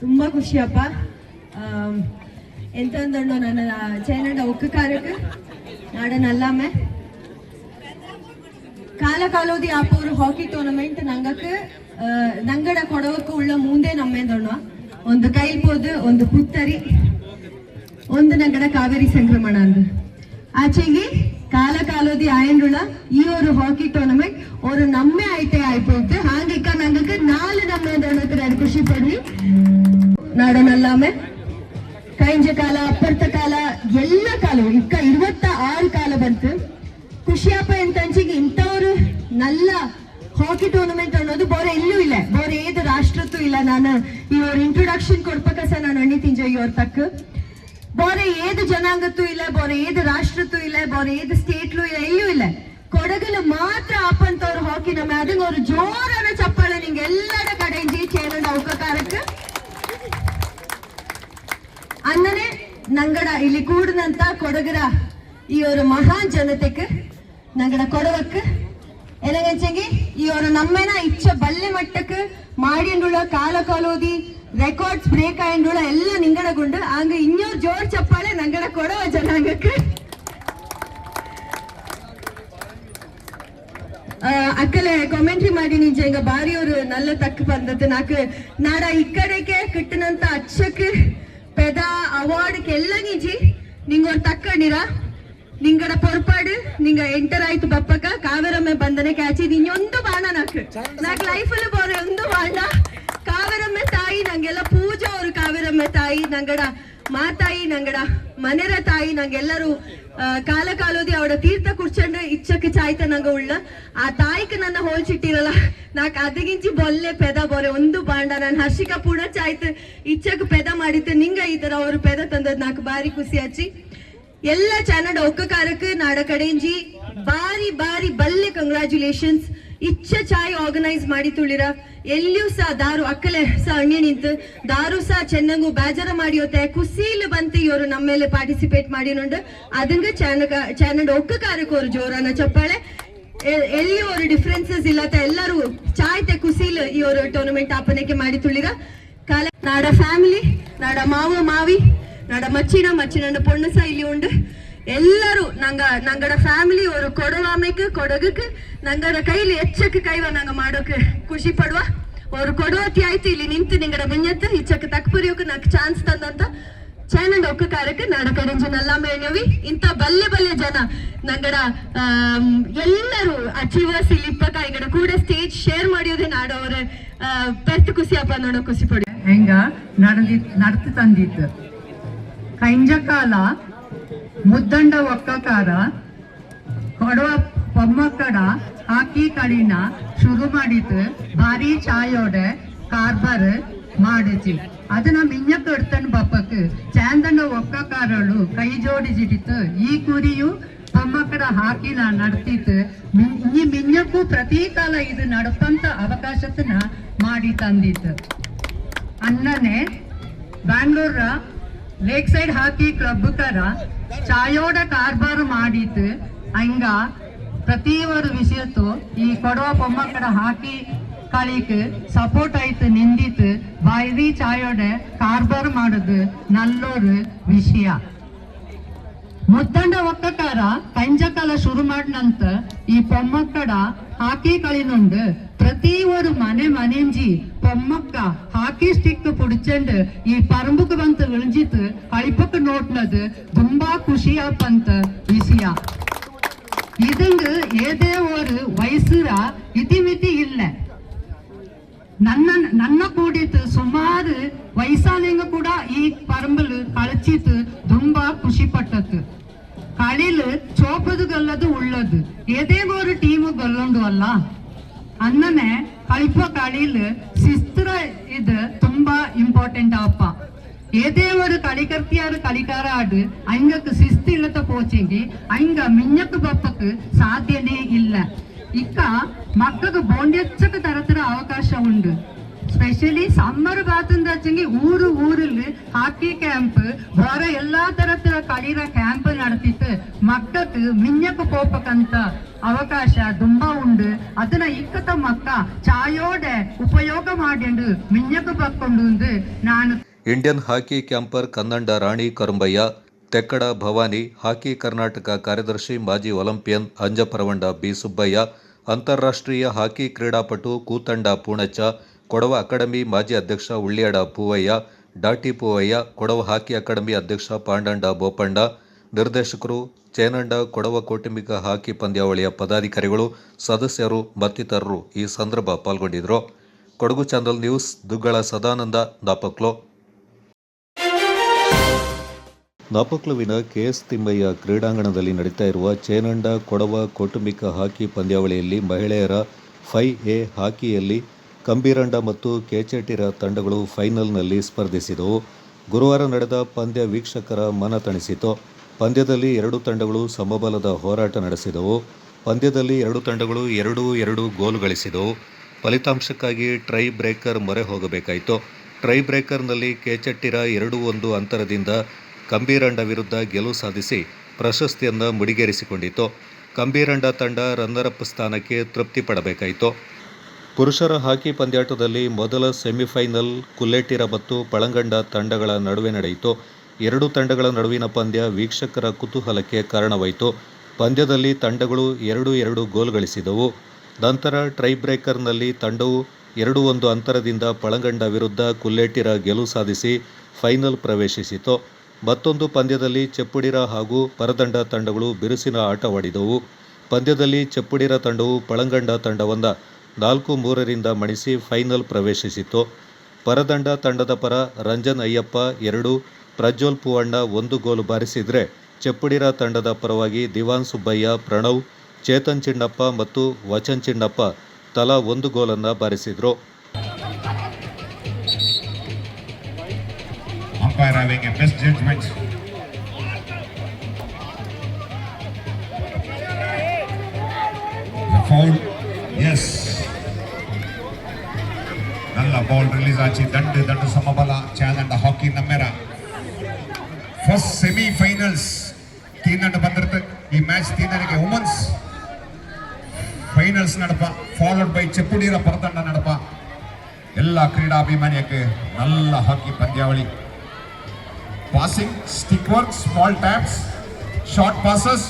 ತುಂಬ ಖುಷಿಯಪ್ಪ. ಎಂತಂದಣ್ಣು ನನ್ನ ಚೈನಡ ಒಕ್ಕ ಕಾರಕ್ಕೆ ನಾಡನಲ್ಲಾಮೆ ಕಾಲೋದಿ ಆಪೋರು ಹಾಕಿ ಟೂರ್ನಮೆಂಟ್ ನಂಗಡ ಕೊಡವಕ್ಕೆ ಉಳ್ಳ ಮುಂದೆ ನಮ್ಮೇಂದಣ್ಣ ಒಂದು ಕೈಲ್ಪೋದು, ಒಂದು ಪುತ್ತರಿ, ಒಂದು ನಂಗಡ ಕಾವೇರಿ ಸಂಕ್ರಮಣ ಅಂದು ಆಚೆಗೆ ಕಾಲೋದಿ ಆಯಂಡುಳ ಈ ಒಂದು ಹಾಕಿ ಟೂರ್ನಮೆಂಟ್ ஒரு நம்மே ஆயிட்டே ஆயிப்போயிட்டு ஹாங்கிக்கா நாங்களுக்கு 4 நம்ம அந்த ಖುಷಿ ಪಡ್ವಿ. ನಾಡನಲ್ಲಾಮೆ ಕೈಂಜ ಕಾಲ, ಅಪ್ಪರ್ತ ಕಾಲ, ಎಲ್ಲ ಕಾಲವು ಇಕ್ಕ 26 ಕಾಲ ಬಂತು. ಖುಷಿಯಪ್ಪ ಎಂತಂಚಿಗೆ ಇಂಥವ್ರು ನಲ್ಲ ಹಾಕಿ ಟೂರ್ನಮೆಂಟ್ ಅನ್ನೋದು ಬೋರೆ ಎಲ್ಲೂ ಇಲ್ಲ, ಬೋರೆ ಏದು ರಾಷ್ಟ್ರತ್ತೂ ಇಲ್ಲ. ನಾನು ಇವ್ರ ಇಂಟ್ರೊಡಕ್ಷನ್ ಕೊಡ್ಬೇಕಸ ನಾನು ಅಣ್ಣಿ ತಿಂಜ ಇವ್ರ ತಕ್ಕ ಬೋರೆ ಏದು ಜನಾಂಗತ್ತೂ ಇಲ್ಲ, ಬೋರೆ ಏದು ರಾಷ್ಟ್ರತ್ತೂ ಇಲ್ಲ, ಬೋರೆ ಏದು ಸ್ಟೇಟ್ಲೂ ಇಲ್ಲ, ಎಲ್ಲೂ ಇಲ್ಲ. ಕೊಡಗಲು ಮಾತ್ರ ಅಪ್ಪಂತವ್ರು ಹಾಕಿ ನಮ್ಮ ಅದಂಗ ಅವ್ರು ಜೋರಾನ ಚಪ್ಪಾಳೆ ನಿಂಗೆ ಎಲ್ಲರ ಕಡೆಯಿಂದ ಚೇನಡ ಅವಕಾರಕ್ಕೆ ಅನ್ನನೆ ನಂಗಡ ಇಲ್ಲಿ ಕೂಡನಂತ ಕೊಡಗರ ಈ ಒಂದು ಮಹಾನ್ ಜನತೆಗೆ ನಂಗಡ ಕೊಡವಕ್ಕೆ ಏನಗಂಚಂಗಿ ಈ ಒಂದು ನಮ್ಮೇನ ಇಚ್ಛ ಬಲ್ಲೆ ಮಟ್ಟಕ್ಕೆ ಮಾಡಿಂಡುಳ ಕಾಲೋದಿ ರೆಕಾರ್ಡ್ಸ್ ಬ್ರೇಕ್ ಆಯಿಂಡುಳ ಎಲ್ಲ ನಿಂಗಡಗೊಂಡು ಹಂಗ ಇನ್ನೂರು ಜೋರ್ ಚಪ್ಪಾಳೆ ನಂಗಡ ಕೊಡವ ಜನಾಂಗಕ್ಕೆ. ಅಕ್ಕಲೆ ಕಾಮೆಂಟ್ರಿ ಮಾಡಿ ನಿಜ ಈಗ ಬಾರಿ ಅವರು ನಲ್ಲ ತಕ್ಕ ಬಂದದ್ದು ನಾಕು ನಾಡ ಇಕ್ಕಡೆಗೆ ಕಿಟ್ಟನಂತ ಅಚ್ಚಕ್ಕೆ ಪೆದ ಅವಾರ್ಡ್ಗೆ ಎಲ್ಲ ನಿಜಿ ನಿಂಗೊಂದು ತಕ್ಕಣಿರ ನಿಂಗಡ ಪೊರ್ಪಾಡು ನಿಂಗ ಎಂಟರ್ ಆಯ್ತು ಬಪ್ಪಕ ಕಾವೇರಮ್ಮೆ ಬಂದನೆ ಕ್ಯಾಚಿದ್ ಇನ್ನೊಂದು ಬಾಣ ನಾಕ್ ಲೈಫಲ್ಲಿ ಬೋರೆ ಒಂದು ಬಾಣ ಕಾವೇರಮ್ಮೆ ತಾಯಿ ನಂಗೆಲ್ಲ ಪೂಜೆ ಅವರು ಕಾವೇರಮ್ಮೆ ತಾಯಿ ನಂಗಡ ಮಾತಾಯಿ ನಂಗಡ ಮನೆರ ತಾಯಿ ನಂಗೆಲ್ಲರೂ ಕಾಲ ಕಾಲೋದಿ ಅವಡ ತೀರ್ಥ ಕುರ್ಚಂಡು ಇಚ್ಚಕ್ಕೆ ಚಾಯ್ತ ನಂಗ ಉಳ್ಳ ಆ ತಾಯಿಗೆ ನನ್ನ ಹೋಲ್ಚಿಟ್ಟಿರಲ್ಲ ನಾಕ್ ಅದಗಿಂಚಿ ಬೊಲ್ಲೆ ಪೆದ ಬೋರೆ ಒಂದು ಬಾಂಡ ನಾನು ಹರ್ಷಿಕಾ ಪೂರ್ಣ ಚಾಯ್ತು ಇಚ್ಚಕ್ಕೆ ಪೆದ ಮಾಡಿತ್ತು ನಿಂಗ ಈ ತರ ಅವರು ಪೆದ ತಂದದ್ ನಾಕ್ ಬಾರಿ ಖುಷಿ ಹಚ್ಚಿ ಎಲ್ಲ ಚಾನಲ್ ಒಕ್ಕಕಾರಕ್ಕೆ ನಾಡ ಕಡೆಂಜಿ ಬಾರಿ ಬಾರಿ ಬಲ್ಲೆ ಕಂಗ್ರಾಚುಲೇಷನ್ಸ್ ಇಚ್ಛ ಚಾಯ್ ಆರ್ಗನೈಸ್ ಮಾಡಿ ತುಳಿರ ಎಲ್ಲಿಯೂ ಸಹ ದಾರು ಅಕ್ಕಲೆ ಸಹ ಅಣ್ಣೆ ನಿಂತು ದಾರು ಸಹ ಚೆನ್ನಾಗು ಬೇಜಾರ ಮಾಡಿಯೋತೆ ಖುಷಿಲ್ ಬಂತು ಇವರು ನಮ್ಮ ಮೇಲೆ ಪಾರ್ಟಿಸಿಪೇಟ್ ಮಾಡಿನೊಂಡು ಅದಂಗ ಚಾನಲ್ ಒಕ್ಕಕಾರಕ್ಕೆ ಅವರು ಜೋರಾನ ಚಪ್ಪಾಳೆ ಎಲ್ಲಿ ಅವರು ಡಿಫ್ರೆನ್ಸಸ್ ಇಲ್ಲತ್ತ ಎಲ್ಲರೂ ಚಾಯ್ತೆ ಖುಷಿಲ್ ಇವರು ಟೂರ್ನಮೆಂಟ್ ಆಪನೆಗೆ ಮಾಡಿ ತುಳಿರ ಕಾಲ ನಾಡ ಫ್ಯಾಮಿಲಿ ನಾಡ ಮಾವ ಮಾವಿ ನಾಡ ಮಚ್ಚಿನ ಪೊಣ್ಣು ಸಹ ಇಲ್ಲಿ ಉಂಡು ಎಲ್ಲರೂ ನಂಗಡ ಫ್ಯಾಮಿಲಿ ஒரு ಕೊಡುವಾಮೆக்கு ಕೊಡಗಕ್ಕೆ ನಂಗಡ ಕೈಲಿ ಎಚ್ಚಕ್ಕೆ ಕೈವ ನಂಗ ಮಾಡೋಕೆ ಖುಷಿ ಪಡುವ ಅವರು ಕೊಡುವತಿ ಆಯ್ತು ಇಲ್ಲಿ ನಿಂತು ನಿಂಗಡ ಬೆಂಜತ್ತು ಇಚ್ಚಕ್ಕೆ ತಕ್ಪುರಿಯೋಕೆ ನಂಗೆ ಚಾನ್ಸ್ ತಂದಂತ ಚಾನಲ್ ಒಕ್ಕ ಕಾರ್ಯಕ್ಕೆ ನಾಡ ಕಡೆಂಜು ನಲ್ಲ ಮೇಣವಿ ಇಂಥ ಬಲ್ಲೆ ಜನ ನಂಗಡ ಎಲ್ಲರೂ ಅಚೀವರ್ಸ್ ಇಲ್ಲಿ ಇಪ್ಪಕ್ಕ ಇಂಗಡ ಕೂಡ ಸ್ಟೇಜ್ ಶೇರ್ ಮಾಡಿಯೋದೇ ನಾಡವರ ಪೆರ್ತು ಖುಷಿ ಅಪ್ಪ ನೋಡೋ ಖುಷಿ ಪಡಿ ಹೆಂಗ ನಡ್ತು ತಂದಿತ್ತು ಕೈಂಜ ಕಾಲ ಮುದ್ದಂಡ ಒಕ್ಕಕಾರ ಕೊಡವ ಪೊಮ್ಮಕ್ಕಡ ಹಾಕಿ ಕಡಿನ ಶುರು ಮಾಡಿತು ಭಾರಿ ಚಾಯೋಡೆ ಕಾರ್ಬಾರ್ ಮಾಡಿಸಿ ಅದನ್ನ ಮಿಂಜಕ್ಕೆ ಎಡ್ತನ್ ಬಪ್ಪಕ್ಕೆ ಚಾಂದಂಡ ಒಕ್ಕಕಾರಳು ಕೈ ಜೋಡಿಸಿಡಿತು ಈ ಕುರಿಯು ಪೊಮ್ಮಕ್ಕಡ ಹಾಕಿನ ನಡ್ತಿತ್ತು ಈ ಮಿಂಜಕ್ಕೂ ಪ್ರತಿ ಕಾಲ ಇದು ನಡ್ಪಂತ ಅವಕಾಶತನ ಮಾಡಿ ತಂದಿತ್ತು ಅನ್ನನೆ ಬ್ಯಾಂಗ್ಳೂರ ಲೇಕ್ ಸೈಡ್ ಹಾಕಿ ಕ್ಲಬ್ ಕರ ಚಾಯೋಡ ಕಾರ್ಬಾರು ಮಾಡಿತ್ತು ಹಂಗ ಪ್ರತಿ ಒಂದು ವಿಷಯತ್ತು ಈ ಕೊಡವ ಪೊಮ್ಮಕ್ಕಡ ಹಾಕಿ ಕಳಿಕ್ ಸಪೋರ್ಟ್ ಆಯ್ತು ನಿಂದಿತ್ತು ಬಾಯ್ರಿ ಚಾಯೋಡ ಕಾರ್ಬಾರು ಮಾಡುದು ನಲ್ಲೋರು ವಿಷಯ ಮುದ್ದಂಡ ಒಕ್ಕಕಾರ ಕಂಜಕಾಲ ಶುರು ಮಾಡಿನಂತ ಈ ಪೊಮ್ಮಕ್ಕಡ ಹಾಕಿ ಕಳಿನುಂಡು ಪ್ರತಿ ಒಂದು ಮನೆಂಜಿ பொம்மக்கா ஹாக்கி ஸ்டிக் புடிச்சண்டு ಈ ಪರಂಬುக்கு ಬಂತು ವಿಳಿಜಿತು ಕಳಿಪಕ್ಕೆ ನೋಟ್ನದು ತುಂಬಾ ಖುಷಿಯಾಪಂತ ವಿಷಯ ಇದಂಗ ಏದೇ ஒரு ವಯಸ್ಸರ ಇತಿಮಿತಿ ಇಲ್ಲ ನನ್ನ ಕೂಡಿತು ಸುಮಾರು ವಯಸ್ಸಾಲಿಂಗ ಕೂಡ ಈ ಪರಂಬಲು ಕಳಚಿತು ತುಂಬಾ ಖುಷಿ ಪಟ್ಟತು കളില് ചോപ്പത് ഗല്ലത് ഉള്ളത് ഏതേ ഒരു ടീം ഗല്ലുണ്ടു അല്ല ಅನ್ನನೆ ಕಳಿಪ കളിയില് ಶಿಸ್ತ್ರ ಇದು ತುಂಬಾ ಇಂಪಾರ್ಟೆಂಟ್ ಅಪ್ಪ ಏದೇ ಒಂದು കളിಕರ್ತಿಯಾರು കളിಕಾರ ಆಡು ಅಂಗಕ್ಕೆ ಶಿಸ್ತು ಇಲ್ಲದ ಪೋಚಿಂಗಿ ಅಂಗ ಮಿಂಜಕ್ಕೆ ಬಪ್ಪಕ್ಕೆ ಸಾಧ್ಯನೇ ಇಲ್ಲ ಇಕ್ಕ ಮಕ್ಕಳು ಬೋಂಡೆಚ್ಚಕ್ಕೆ ತರತರ ಅವಕಾಶ ಉಂಡು ಸ್ಪೆಷಲಿ ಸಮ್ಮರ್ ಬಾತಂದಚ್ಚಂಗಿ ಊರಿಲ್ ಹಾಕಿ ಕ್ಯಾಂಪ್ ಹೊರ ಎಲ್ಲಾ ತರತರ കളിರ ಕ್ಯಾಂಪ್ ನಡೆತಿತ್ತು ಮಕ್ಕಕ್ಕೆ ಮಿಂಜಕ್ಕೆ ಪೋಪಕ್ಕಂತ ಅವಕಾಶ ತುಂಬಾ ಉಂಡು ಅದನ್ನ ಇಕ್ಕತ ಮಕ್ಕ ಚಾಯೋಡೆ ಉಪಯೋಗ ಮಾಡಿಂಡು ಮಿಂಜಕ್ಕೆ ಬಕ್ಕೊಂಡು ನಾನು ಇಂಡಿಯನ್ ಹಾಕಿ ಕ್ಯಾಂಪರ್ ಕನ್ನಂಡ ರಾಣಿ ಕರುಂಬಯ್ಯ ತೆಕ್ಕಡ ಭವಾನಿ ಹಾಕಿ ಕರ್ನಾಟಕ ಕಾರ್ಯದರ್ಶಿ ಮಾಜಿ ಒಲಿಂಪಿಯನ್ ಅಂಜಪರವಂಡ ಬಿ ಸುಬ್ಬಯ್ಯ ಅಂತಾರಾಷ್ಟ್ರೀಯ ಹಾಕಿ ಕ್ರೀಡಾಪಟು ಕೂತಂಡ ಪೂಣಚ್ಚ ಕೊಡವ ಅಕಾಡೆಮಿ ಮಾಜಿ ಅಧ್ಯಕ್ಷ ಉಳ್ಳಿಯಾಡ ಪೂವಯ್ಯ ಡಾಟಿ ಪೂವಯ್ಯ ಕೊಡವ ಹಾಕಿ ಅಕಾಡೆಮಿ ಅಧ್ಯಕ್ಷ ಪಾಂಡಂಡ ಬೋಪಂಡ ನಿರ್ದೇಶಕರು ಚೇನಂಡ ಕೊಡವ ಕೌಟುಂಬಿಕ ಹಾಕಿ ಪಂದ್ಯಾವಳಿಯ ಪದಾಧಿಕಾರಿಗಳು ಸದಸ್ಯರು ಮತ್ತಿತರರು ಈ ಸಂದರ್ಭ ಪಾಲ್ಗೊಂಡಿದ್ದರು. Kodagu channel news Duggala Sadananda Napoklu. ನಾಪಕ್ಲುವಿನ ಕೆಎಸ್ ತಿಮ್ಮಯ್ಯ ಕ್ರೀಡಾಂಗಣದಲ್ಲಿ ನಡೀತಾ ಇರುವ ಚೇನಂಡ ಕೊಡವ ಕೌಟುಂಬಿಕ ಹಾಕಿ ಪಂದ್ಯಾವಳಿಯಲ್ಲಿ ಮಹಿಳೆಯರ 5A ಹಾಕಿಯಲ್ಲಿ ಕಂಬೀರಂಡ ಮತ್ತು ಕೆಚೆಟಿರ ತಂಡಗಳು ಫೈನಲ್ನಲ್ಲಿ ಸ್ಪರ್ಧಿಸಿದವು. ಗುರುವಾರ ನಡೆದ ಪಂದ್ಯ ವೀಕ್ಷಕರ ಮನ ತಣಿಸಿತು. ಪಂದ್ಯದಲ್ಲಿ ಎರಡೂ ತಂಡಗಳು ಸಮಬಲದ ಹೋರಾಟ ನಡೆಸಿದವು. ಪಂದ್ಯದಲ್ಲಿ ಎರಡೂ ತಂಡಗಳು 2-2 ಗೋಲು ಗಳಿಸಿದವು. ಫಲಿತಾಂಶಕ್ಕಾಗಿ ಟ್ರೈ ಬ್ರೇಕರ್ ಮೊರೆ ಹೋಗಬೇಕಾಯಿತು. ಟ್ರೈ ಬ್ರೇಕರ್ನಲ್ಲಿ ಕೆಚೆಟ್ಟಿರ 2-1 ಅಂತರದಿಂದ ಕಂಬೀರಂಡ ವಿರುದ್ಧ ಗೆಲುವು ಸಾಧಿಸಿ ಪ್ರಶಸ್ತಿಯನ್ನು ಮುಡಿಗೇರಿಸಿಕೊಂಡಿತು. ಕಂಬೀರಂಡ ತಂಡ ರನ್ನರಪ್ ಸ್ಥಾನಕ್ಕೆ ತೃಪ್ತಿ ಪಡಬೇಕಾಯಿತು. ಪುರುಷರ ಹಾಕಿ ಪಂದ್ಯಾಟದಲ್ಲಿ ಮೊದಲ ಸೆಮಿಫೈನಲ್ ಕುಲ್ಲೆಟ್ಟಿರ ಮತ್ತು ಪಳಂಗಂಡ ತಂಡಗಳ ನಡುವೆ ನಡೆಯಿತು. ಎರಡೂ ತಂಡಗಳ ನಡುವಿನ ಪಂದ್ಯ ವೀಕ್ಷಕರ ಕುತೂಹಲಕ್ಕೆ ಕಾರಣವಾಯಿತು. ಪಂದ್ಯದಲ್ಲಿ ತಂಡಗಳು 2-2 ಗೋಲ್ ಗಳಿಸಿದವು. ನಂತರ ಟ್ರೈ ಬ್ರೇಕರ್ನಲ್ಲಿ ತಂಡವು 2-1 ಅಂತರದಿಂದ ಪಳಂಗಂಡ ವಿರುದ್ಧ ಕುಲ್ಲೆಟ್ಟಿರ ಗೆಲುವು ಸಾಧಿಸಿ ಫೈನಲ್ ಪ್ರವೇಶಿಸಿತು. ಮತ್ತೊಂದು ಪಂದ್ಯದಲ್ಲಿ ಚೆಪ್ಪುಡಿರ ಹಾಗೂ ಪರದಂಡ ತಂಡಗಳು ಬಿರುಸಿನ ಆಟವಾಡಿದವು. ಪಂದ್ಯದಲ್ಲಿ ಚೆಪ್ಪುಡಿರ ತಂಡವು ಪಳಂಗಂಡ ತಂಡವನ್ನು 4-3ರಿಂದ ಮಣಿಸಿ ಫೈನಲ್ ಪ್ರವೇಶಿಸಿತು. ಪರದಂಡ ತಂಡದ ಪರ ರಂಜನ್ ಅಯ್ಯಪ್ಪ 2, ಪ್ರಜ್ವಲ್ ಪೂವಣ್ಣ 1 ಗೋಲು ಬಾರಿಸಿದರೆ ಚೆಪ್ಪುಡಿರ ತಂಡದ ಪರವಾಗಿ ದಿವಾನ್ ಸುಬ್ಬಯ್ಯ, ಪ್ರಣವ್, ಚೇತನ್ ಚಿಣ್ಣಪ್ಪ ಮತ್ತು ವಚನ್ ಚಿಣ್ಣಪ್ಪ ತಲಾ 1 ಗೋಲನ್ನು ಬಾರಿಸಿದರು. Umpire having a best judgment. The foul, yes. Nalla ball release achi dandu samabala challenge hockey nammera. First semi-finals ತೀನಂಡು ಬಂದಿರುತ್ತೆ. ಈ ಮ್ಯಾಚ್ ತೀನನಿಗೆ ವುಮೆನ್ಸ್ ಫೈನಲ್ಸ್ ನಡಪ ಫಾಲೋಡ್ ಬೈ ಚೆಪ್ಪುಡಿರ ಪರತಂಡ ನಡಪ. ಎಲ್ಲ ಕ್ರೀಡಾಭಿಮಾನಿಯಕ್ಕೆ ನಲ್ಲ ಹಾಕಿ ಪಂದ್ಯಾವಳಿ. Passing, stick work, small taps, short passes,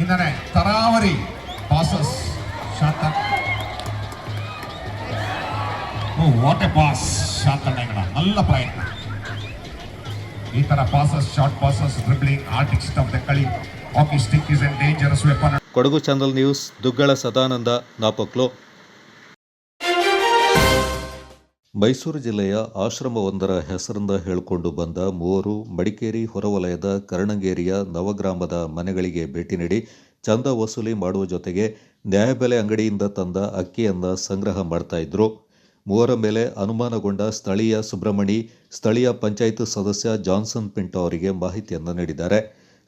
ಇಂದನೆ ತರಾವರಿ passes. Shantha, oh what a pass ಶಾಂತಣ್ಣಗಡ, ನಲ್ಲ ಪ್ರಯತ್ನ. ಈ ತರ passes, short passes, dribbling, artist of the ಕಳಿ. Hockey stick is a dangerous weapon. Kodagu channel news, Duggala Sadananda, Napoklu. Mysuru ಜಿಲ್ಲೆಯ ಆಶ್ರಮವೊಂದರ ಹೆಸರಿಂದ ಹೇಳಿಕೊಂಡು ಬಂದ 3 ಮಡಿಕೇರಿ ಹೊರವಲಯದ ಕರ್ಣಂಗೇರಿಯ ನವಗ್ರಾಮದ ಮನೆಗಳಿಗೆ ಭೇಟಿ ನೀಡಿ ಚಂದ ವಸೂಲಿ ಮಾಡುವ ಜೊತೆಗೆ ನ್ಯಾಯಬೆಲೆ ಅಂಗಡಿಯಿಂದ ತಂದ ಅಕ್ಕಿಯನ್ನು ಸಂಗ್ರಹ ಮಾಡ್ತಾ ಇದ್ರು. 3 ಮೇಲೆ ಅನುಮಾನಗೊಂಡ ಸ್ಥಳೀಯ ಸುಬ್ರಹ್ಮಣಿ, ಸ್ಥಳೀಯ ಪಂಚಾಯತ್ ಸದಸ್ಯ ಜಾನ್ಸನ್ ಪಿಂಟೋ ಅವರಿಗೆ ಮಾಹಿತಿಯನ್ನು ನೀಡಿದ್ದಾರೆ.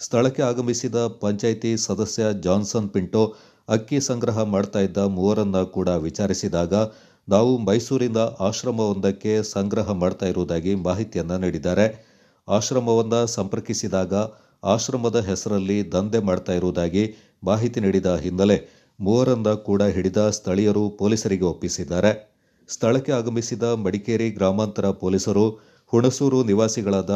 ಸ್ಥಳಕ್ಕೆ ಆಗಮಿಸಿದ ಪಂಚಾಯಿತಿ ಸದಸ್ಯ ಜಾನ್ಸನ್ ಪಿಂಟೋ ಅಕ್ಕಿ ಸಂಗ್ರಹ ಮಾಡ್ತಾ ಇದ್ದ 3 ಕೂಡ ವಿಚಾರಿಸಿದಾಗ ನಾವು ಮೈಸೂರಿನ ಆಶ್ರಮವೊಂದಕ್ಕೆ ಸಂಗ್ರಹ ಮಾಡ್ತಾ ಇರುವುದಾಗಿ ಮಾಹಿತಿಯನ್ನು ನೀಡಿದ್ದಾರೆ. ಆಶ್ರಮವನ್ನು ಸಂಪರ್ಕಿಸಿದಾಗ ಆಶ್ರಮದ ಹೆಸರಲ್ಲಿ ದಂಧೆ ಮಾಡ್ತಾ ಇರುವುದಾಗಿ ಮಾಹಿತಿ ನೀಡಿದ ಹಿನ್ನೆಲೆ 3 ಕೂಡ ಹಿಡಿದ ಸ್ಥಳೀಯರು ಪೊಲೀಸರಿಗೆ ಒಪ್ಪಿಸಿದ್ದಾರೆ. ಸ್ಥಳಕ್ಕೆ ಆಗಮಿಸಿದ ಮಡಿಕೇರಿ ಗ್ರಾಮಾಂತರ ಪೊಲೀಸರು ಹುಣಸೂರು ನಿವಾಸಿಗಳಾದ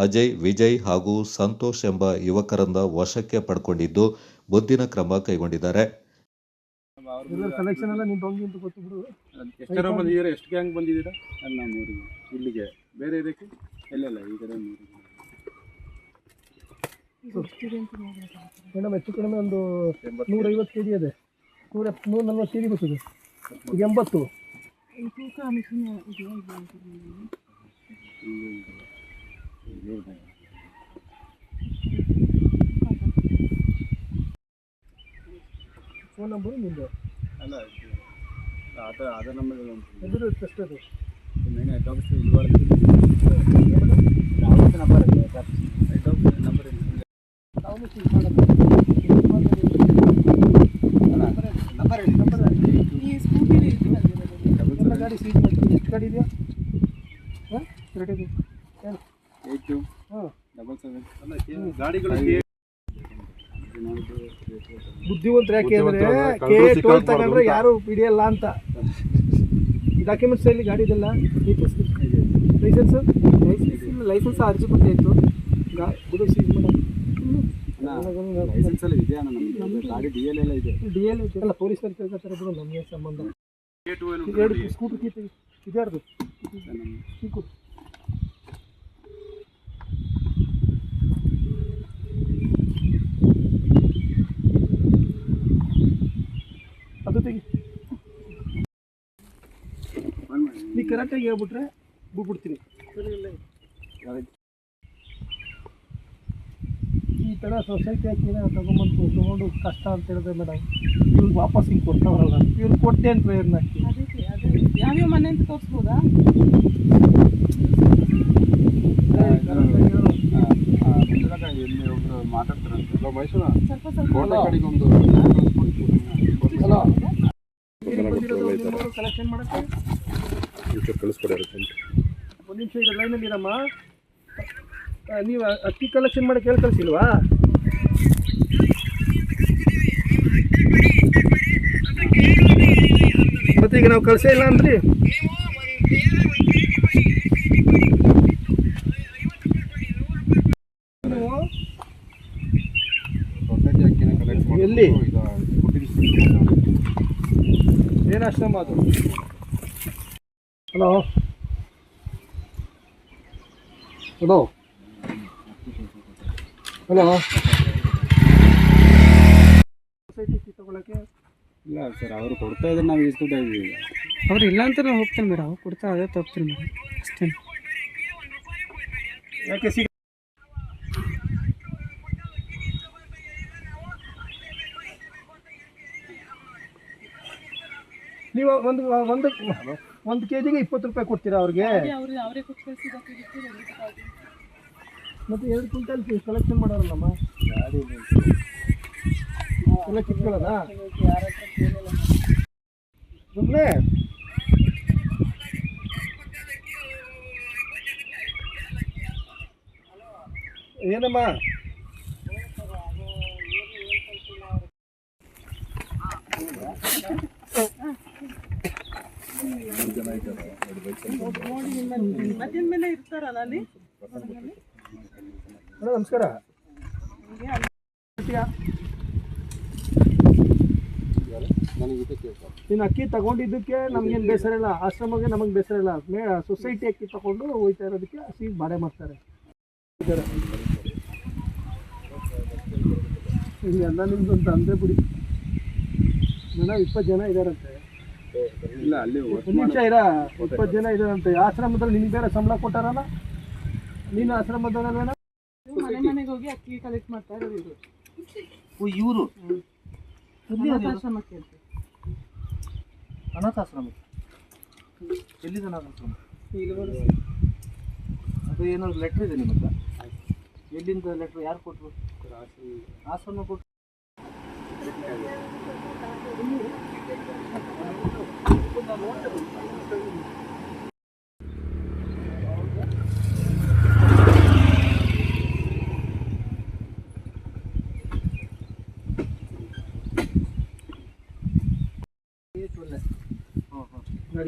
ಅಜಯ್, ವಿಜಯ್ ಹಾಗೂ ಸಂತೋಷ್ ಎಂಬ ಯುವಕರನ್ನ ವಶಕ್ಕೆ ಪಡ್ಕೊಂಡಿದ್ದು ಮುಂದಿನ ಕ್ರಮ ಕೈಗೊಂಡಿದ್ದಾರೆ. ಕಲೆಕ್ಷನ್ ಎಲ್ಲ ನೀವು ಬಂಗಿ ಅಂತ ಗೊತ್ತು ಬಿಡು. ಎಷ್ಟು ಜನ ಬಂದಿದ್ದೀರಾ, ಎಷ್ಟು ಗ್ಯಾಂಗ್ ಬಂದಿದ್ದೀರಾ? ಅಲ್ಲ, 3 ಇಲ್ಲಿಗೆ, ಬೇರೆ ಇದಕ್ಕೆ ಎಲ್ಲ ಈ ಕಡೆ 3 ಮೇಡಮ್. ಹೆಚ್ಚು ಕಡಿಮೆ ಒಂದು 150 kg ಇದೆ. 140 kg ಬರ್ತದೆ. ಈಗ 80 ಫೋನ್ ನಂಬರು ನಿಂದು ಅಲ್ಲ, ಅದರ ನಂಬರ್ ಎದುರು ಟೆಸ್ಟ್ ಅದು ಮೇನೆ ಹೆಡ್ ಆಫೀಸ್ ಇಲ್ವಾಳ ನಂಬರ್ ಹೆಡ್ ಆಫೀಸ್ ನಂಬರ್ ಈ ಸ್ಕೂಟಿಲಿ ಎಲ್ಲ ಗಾಡಿ ಸೀಟ್ ಮಾಡಿ. ಎಷ್ಟು ಗಾಡಿ ಇದೆಯಾ? ಹಾಂ, 82 ಹಾಂ 77 ಅಲ್ಲ ಗಾಡಿಗಳು. ಬುದ್ಧಿವಂತರು ಯಾಕೆ ಅಂದರೆ ಟೋಲ್ ತಗೊಂಡ್ರೆ ಯಾರು ಹಿಡಿಯಲ್ಲ ಅಂತ. ಈ ಡಾಕ್ಯುಮೆಂಟ್ಸ್ ಇಲ್ಲಿ ಗಾಡಿದೆಲ್ಲ ಲೈಸೆನ್ಸ್ ಅರ್ಜಿ ಕೊಟ್ಟಾಯಿತು. ಬಿಡು ಸೀಸ್ ಲೈಸೆನ್ಸ್ ಎಲ್ಲ ಇದೆಯಾ? ನಮ್ಮದು ಗಾಡಿ DL ಎಲ್ಲ ಇದೆ. DL ಅಲ್ಲ, ಪೊಲೀಸರು ತಿಳ್ಕೊತಾರೆ ಬಿಡು, ನಮಗೆ ಸಂಬಂಧ. 2 ಸ್ಕೂಟರ್ ಕೀತೆ ಇದ್ಯಾರ್ದು ಸ್ಕೂಟರ್ ಅದು ತೆಗಿ. ನೀ ಕರೆಕ್ಟಾಗಿ ಹೇಳ್ಬಿಟ್ರೆ ಬಿಟ್ಬಿಡ್ತೀನಿ. ಈ ಥರ ಸೊಸೈಟಿ ಹಾಕಿ ತೊಗೊಂಡು ಕಷ್ಟ ಅಂತ ಹೇಳಿದ್ರೆ ಮೇಡಮ್, ಇವ್ರಿಗೆ ವಾಪಸ್ ಹಿಂಗೆ ಕೊಡ್ತಾವ್ರಲ್ಲ, ಇವ್ರು ಕೊಟ್ಟೆ ಅಂತ ಪ್ರಯತ್ನ ಹಾಕಿ ಯಾವ್ಯಾವ ಮನೆ ಅಂತ ತೋರಿಸ್ಬೋದಾ? ಎಲ್ಲಿ ಒಬ್ರು ಮಾತಾಡ್ತಾರಂತ ಮೈಸೂರು ಕಡೆಗೊಂದು ಕಲೆಕ್ಷನ್ ಮಾಡಕ್ಕೆ ಕಳಿಸ್ಕೊಡ್ಯಾರ. ಒಂದು ನಿಮಿಷ ಈಗ ಲೈನಲ್ಲಿ ಇರಮ್ಮ. ನೀವು ಅಕ್ಕಿ ಕಲೆಕ್ಷನ್ ಮಾಡಕ್ಕೆ ಹೇಳಿ ಕಳಿಸಿಲ್ವಾ? ಮತ್ತೆ ಈಗ ನಾವು ಕಳಿಸೇ ಇಲ್ಲ ಅಂದ್ರಿ. ಎಲ್ಲಿ ಏನು ಆಶ್ರಮ ಅದು? ಹಲೋ ಹಲೋ ಹಲೋ ಸೊಸೈಟಿ ತಗೊಳಕ್ಕೆ ಇಲ್ಲ ಸರ್, ಅವರು ಕೊಡ್ತಾ ಇದ್ದಾರೆ, ನಾವು ಇಸ್ಕೊತಾ ಇದ್ದೀವಿ. ಅವ್ರು ಇಲ್ಲ ಅಂತ ನಾನು ಹೋಗ್ತೇನೆ ಮೇಡಮ್, ಅವ್ರು ಕೊಡ್ತಾ ಅದೇ ತಗೋತೀನಿ ಮೇಡಮ್ ಅಷ್ಟೇ. ಯಾಕೆ ನೀವು ಒಂದು ಕೆ ಜಿಗೆ 20 ರೂಪಾಯಿ ಕೊಡ್ತೀರಾ ಅವ್ರಿಗೆ? ಮತ್ತು 2 ಕ್ವಿಂಟಲ್ ಕಲೆಕ್ಷನ್ ಮಾಡೋರಲ್ಲಮ್ಮ, ಎಲ್ಲ ಕಿತ್ಕೊಳ್ಳೋಣ ಸುಮ್ಮನೆ. ಏನಮ್ಮ ನಮಸ್ಕಾರ. ನೀನು ಅಕ್ಕಿ ತಗೊಂಡಿದ್ದಕ್ಕೆ ನಮ್ಗೇನು ಬೇಸರ ಇಲ್ಲ, ಆಶ್ರಮಕ್ಕೆ ನಮಗೆ ಬೇಸರ ಇಲ್ಲ. ಸೊಸೈಟಿ ಅಕ್ಕಿ ತಗೊಂಡು ಹೋಯ್ತಾ ಇರೋದಕ್ಕೆ ಹಸಿ ಬಾಡೆ ಮಾಡ್ತಾರೆ. ಎಲ್ಲ ನಿಮ್ದು ಅಂತ ಅಂದರೆ ಬಿಡಿ, ಜನ 20 ಜನ ಇದ್ದಾರಂತೆ. ಇಲ್ಲ ಅಲ್ಲಿ 1 ನಿಮಿಷ ಇರಾ, 20 ಜನ ಇದ್ದಾರಂತೆ. ಆಶ್ರಮದಲ್ಲಿ ನಿಮ್ಗೆ ಬೇರೆ ಸಂಬಳ ಕೊಟ್ಟಾರಲ್ಲ, ನೀನು ಆಶ್ರಮದಲ್ಲೇನ? ಮನೆ ಮನೆಗೆ ಹೋಗಿ ಅಕ್ಕಿ ಕಲೆಕ್ಟ್ ಮಾಡ್ತಾ ಇರೋದು ಇವರು ಅನಾಥಾಶ್ರಮಕ್ಕೆ. ಅನಾಥಾಶ್ರಮಕ್ಕೆ ಎಲ್ಲಿದೆ ಅನಾಥಾಶ್ರಮ? ಅದು ಏನಾದ್ರು ಲೆಟ್ರ್ ಇದೆ ನಿಮ್ಮ ಹತ್ರ? ಎಲ್ಲಿಂದ ಲೆಟ್ರ್? ಯಾರು ಕೊಟ್ಟರು? ಆಶ್ರಮ ಕೊಟ್ಟು.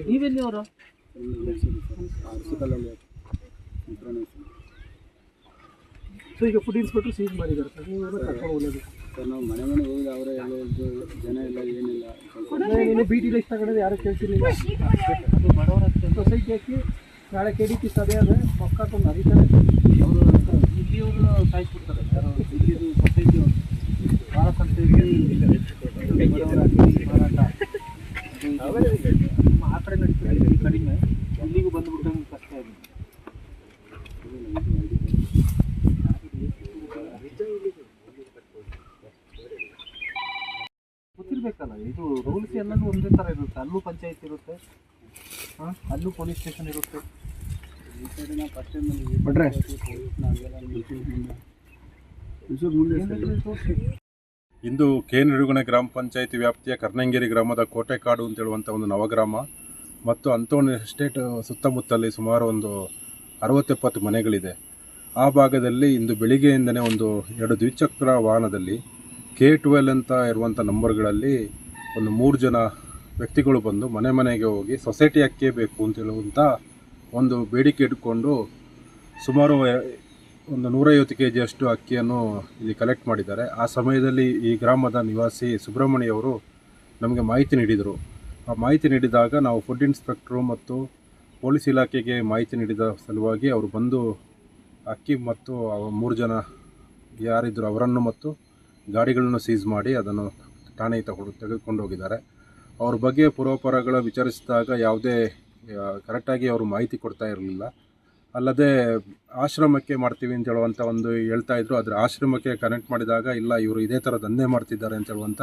ನೀವೆಲ್ಲಿ ಅವರು? ಸೊ ಈಗ ಫುಡ್ ಇನ್ಸ್ಪೆಕ್ಟರ್ ಸೀಸ್ ಮಾಡಿದ್ದಾರೆ ಸರ್, ನೀವು ಕರ್ಕೊಂಡು ಹೋಗೋದು ಸರ್? ನಾವು ಮನೆ ಮನೆಗೆ ಹೋಗಿ ಅವರೇ ಎಲ್ಲ ಜನ ಇಲ್ಲ ಏನಿಲ್ಲ. ನೀನು ಬಿ ಟಿ ಲೈಫ್ ತಗೊಂಡಿದ್ದು ಯಾರು ಕೇಳ್ತಿರ್ಲಿಲ್ಲ. ಸೊಸೈಟಿ ಹಾಕಿ ನಾಳೆ KDP ಸಭೆ ಅದೇ ಪಕ್ಕಾಕೊಂಡು ಅಧಿಕಾರಿ ಅವರು ಇಲ್ಲಿಯವರು ಕಾಯಿಸ್ಬಿಡ್ತಾರೆ. ಯಾರು ಇಲ್ಲಿದು ಸೊಸೈಟಿ ಭಾಳ ಸಂಸ್ಥೆಗೆ ಮಾರಾಟ ಆ ಕಡೆ ನಡೀತಾರೆ, ಕಡಿಮೆ ಇಲ್ಲಿಗೂ ಬಂದುಬಿಟ್ಟು ನಮ್ಗೆ ಕಷ್ಟ ಇದೆ. ಗೊತ್ತಿರ್ಬೇಕಲ್ಲ, ಇದು ರೂಲ್ಸ್ ಎಲ್ಲನೂ ಒಂದೇ ಥರ ಇರುತ್ತೆ. ಅಲ್ಲೂ ಪಂಚಾಯತ್ ಇರುತ್ತೆ, ಅಲ್ಲೂ ಪೊಲೀಸ್ ಸ್ಟೇಷನ್ ಇರುತ್ತೆ. ಇಂದು ಕೆ.ನಡುಗಣೆ ಗ್ರಾಮ ಪಂಚಾಯಿತಿ ವ್ಯಾಪ್ತಿಯ ಕರ್ನಂಗೇರಿ ಗ್ರಾಮದ ಕೋಟೆಕಾಡು ಅಂತ ಹೇಳುವಂಥ ಒಂದು ನವಗ್ರಾಮ ಮತ್ತು ಅಂತೋಣಿ ಎಸ್ಟೇಟ್ ಸುತ್ತಮುತ್ತಲಿ ಸುಮಾರು ಒಂದು 60-70 ಮನೆಗಳಿದೆ. ಆ ಭಾಗದಲ್ಲಿ ಇಂದು ಬೆಳಿಗ್ಗೆಯಿಂದನೇ ಒಂದು 2 ದ್ವಿಚಕ್ರ ವಾಹನದಲ್ಲಿ K12 ಅಂತ ಇರುವಂಥ ನಂಬರ್ಗಳಲ್ಲಿ ಒಂದು 3 ಜನ ವ್ಯಕ್ತಿಗಳು ಬಂದು ಮನೆ ಮನೆಗೆ ಹೋಗಿ ಸೊಸೈಟಿ ಅಕ್ಕಿ ಬೇಕು ಅಂತ ಹೇಳುವಂಥ ಒಂದು ಬೇಡಿಕೆ ಇಟ್ಕೊಂಡು ಸುಮಾರು ಒಂದು 150 kg ಅಷ್ಟು ಅಕ್ಕಿಯನ್ನು ಇಲ್ಲಿ ಕಲೆಕ್ಟ್ ಮಾಡಿದ್ದಾರೆ. ಆ ಸಮಯದಲ್ಲಿ ಈ ಗ್ರಾಮದ ನಿವಾಸಿ ಸುಬ್ರಹ್ಮಣ್ಯವರು ನಮಗೆ ಮಾಹಿತಿ ನೀಡಿದರು. ಆ ಮಾಹಿತಿ ನೀಡಿದಾಗ ನಾವು ಫುಡ್ ಇನ್ಸ್ಪೆಕ್ಟ್ರು ಮತ್ತು ಪೊಲೀಸ್ ಇಲಾಖೆಗೆ ಮಾಹಿತಿ ನೀಡಿದ ಸಲುವಾಗಿ ಅವರು ಬಂದು ಅಕ್ಕಿ ಮತ್ತು 3 ಜನ ಯಾರಿದ್ದರು ಅವರನ್ನು ಮತ್ತು ಗಾಡಿಗಳನ್ನು ಸೀಸ್ ಮಾಡಿ ಅದನ್ನು ಠಾಣೆಗೆ ತೆಗೆದುಕೊಂಡು ಹೋಗಿದ್ದಾರೆ. ಅವ್ರ ಬಗ್ಗೆ ಪೂರ್ವಾಪರಗಳ ವಿಚಾರಿಸಿದಾಗ ಯಾವುದೇ ಕರೆಕ್ಟಾಗಿ ಅವರು ಮಾಹಿತಿ ಕೊಡ್ತಾ ಇರಲಿಲ್ಲ. ಅಲ್ಲದೆ ಆಶ್ರಮಕ್ಕೆ ಮಾಡ್ತೀವಿ ಅಂತ ಹೇಳುವಂಥ ಒಂದು ಹೇಳ್ತಾ ಇದ್ರು. ಆದರೆ ಆಶ್ರಮಕ್ಕೆ ಕನೆಕ್ಟ್ ಮಾಡಿದಾಗ ಇಲ್ಲ ಇವರು ಇದೇ ಥರ ದಂಧೆ ಮಾಡ್ತಿದ್ದಾರೆ ಅಂತ ಹೇಳುವಂಥ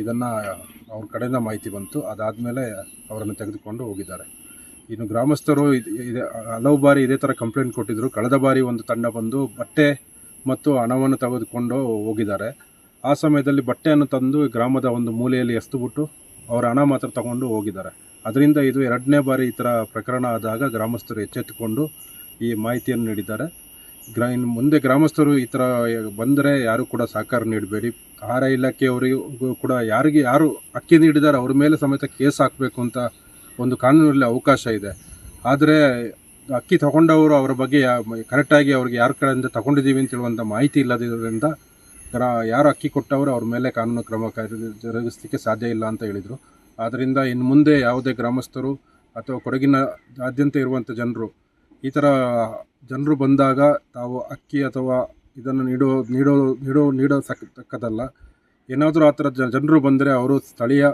ಇದನ್ನು ಅವ್ರ ಕಡೆಯಿಂದ ಮಾಹಿತಿ ಬಂತು. ಅದಾದಮೇಲೆ ಅವರನ್ನು ತೆಗೆದುಕೊಂಡು ಹೋಗಿದ್ದಾರೆ. ಇನ್ನು ಗ್ರಾಮಸ್ಥರು ಹಲವು ಬಾರಿ ಇದೇ ಥರ ಕಂಪ್ಲೇಂಟ್ ಕೊಟ್ಟಿದ್ದರು. ಕಳೆದ ಬಾರಿ ಒಂದು ತಂಡ ಬಂದು ಬಟ್ಟೆ ಮತ್ತು ಹಣವನ್ನು ತೆಗೆದುಕೊಂಡು ಹೋಗಿದ್ದಾರೆ. ಆ ಸಮಯದಲ್ಲಿ ಬಟ್ಟೆಯನ್ನು ತಂದು ಗ್ರಾಮದ ಒಂದು ಮೂಲೆಯಲ್ಲಿ ಎಸ್ತುಬಿಟ್ಟು ಅವರ ಹಣ ಮಾತ್ರ ತಗೊಂಡು ಹೋಗಿದ್ದಾರೆ. ಅದರಿಂದ ಇದು 2ನೇ ಬಾರಿ ಈ ಥರ ಪ್ರಕರಣ ಆದಾಗ ಗ್ರಾಮಸ್ಥರು ಎಚ್ಚೆತ್ತುಕೊಂಡು ಈ ಮಾಹಿತಿಯನ್ನು ನೀಡಿದ್ದಾರೆ. ಇನ್ನು ಮುಂದೆ ಗ್ರಾಮಸ್ಥರು ಈ ಥರ ಬಂದರೆ ಯಾರು ಕೂಡ ಸಹಕಾರ ನೀಡಬೇಡಿ. ಆಹಾರ ಇಲಾಖೆಯವರಿಗೂ ಕೂಡ ಯಾರು ಅಕ್ಕಿ ನೀಡಿದ್ದಾರೆ ಅವ್ರ ಮೇಲೆ ಸಮೇತ ಕೇಸ್ ಹಾಕಬೇಕು ಅಂತ ಒಂದು ಕಾನೂನಲ್ಲಿ ಅವಕಾಶ ಇದೆ. ಆದರೆ ಅಕ್ಕಿ ತಗೊಂಡವರು ಅವರ ಬಗ್ಗೆ ಕರೆಕ್ಟಾಗಿ ಅವ್ರಿಗೆ ಯಾರ ಕಡೆಯಿಂದ ತಗೊಂಡಿದ್ದೀವಿ ಅಂತ ಹೇಳುವಂಥ ಮಾಹಿತಿ ಇಲ್ಲದಿರೋದ್ರಿಂದ ಯಾರು ಅಕ್ಕಿ ಕೊಟ್ಟವರು ಅವ್ರ ಮೇಲೆ ಕಾನೂನು ಕ್ರಮ ಜರುಗಿಸಲಿಕ್ಕೆ ಸಾಧ್ಯ ಇಲ್ಲ ಅಂತ ಹೇಳಿದರು. ಆದ್ದರಿಂದ ಇನ್ನು ಮುಂದೆ ಯಾವುದೇ ಗ್ರಾಮಸ್ಥರು ಅಥವಾ ಕೊಡಗಿನಾದ್ಯಂತ ಇರುವಂಥ ಈ ಥರ ಜನರು ಬಂದಾಗ ತಾವು ಅಕ್ಕಿ ಅಥವಾ ಇದನ್ನು ನೀಡತಕ್ಕದಲ್ಲ. ಏನಾದರೂ ಆ ಥರ ಜನರು ಬಂದರೆ ಅವರು ಸ್ಥಳೀಯ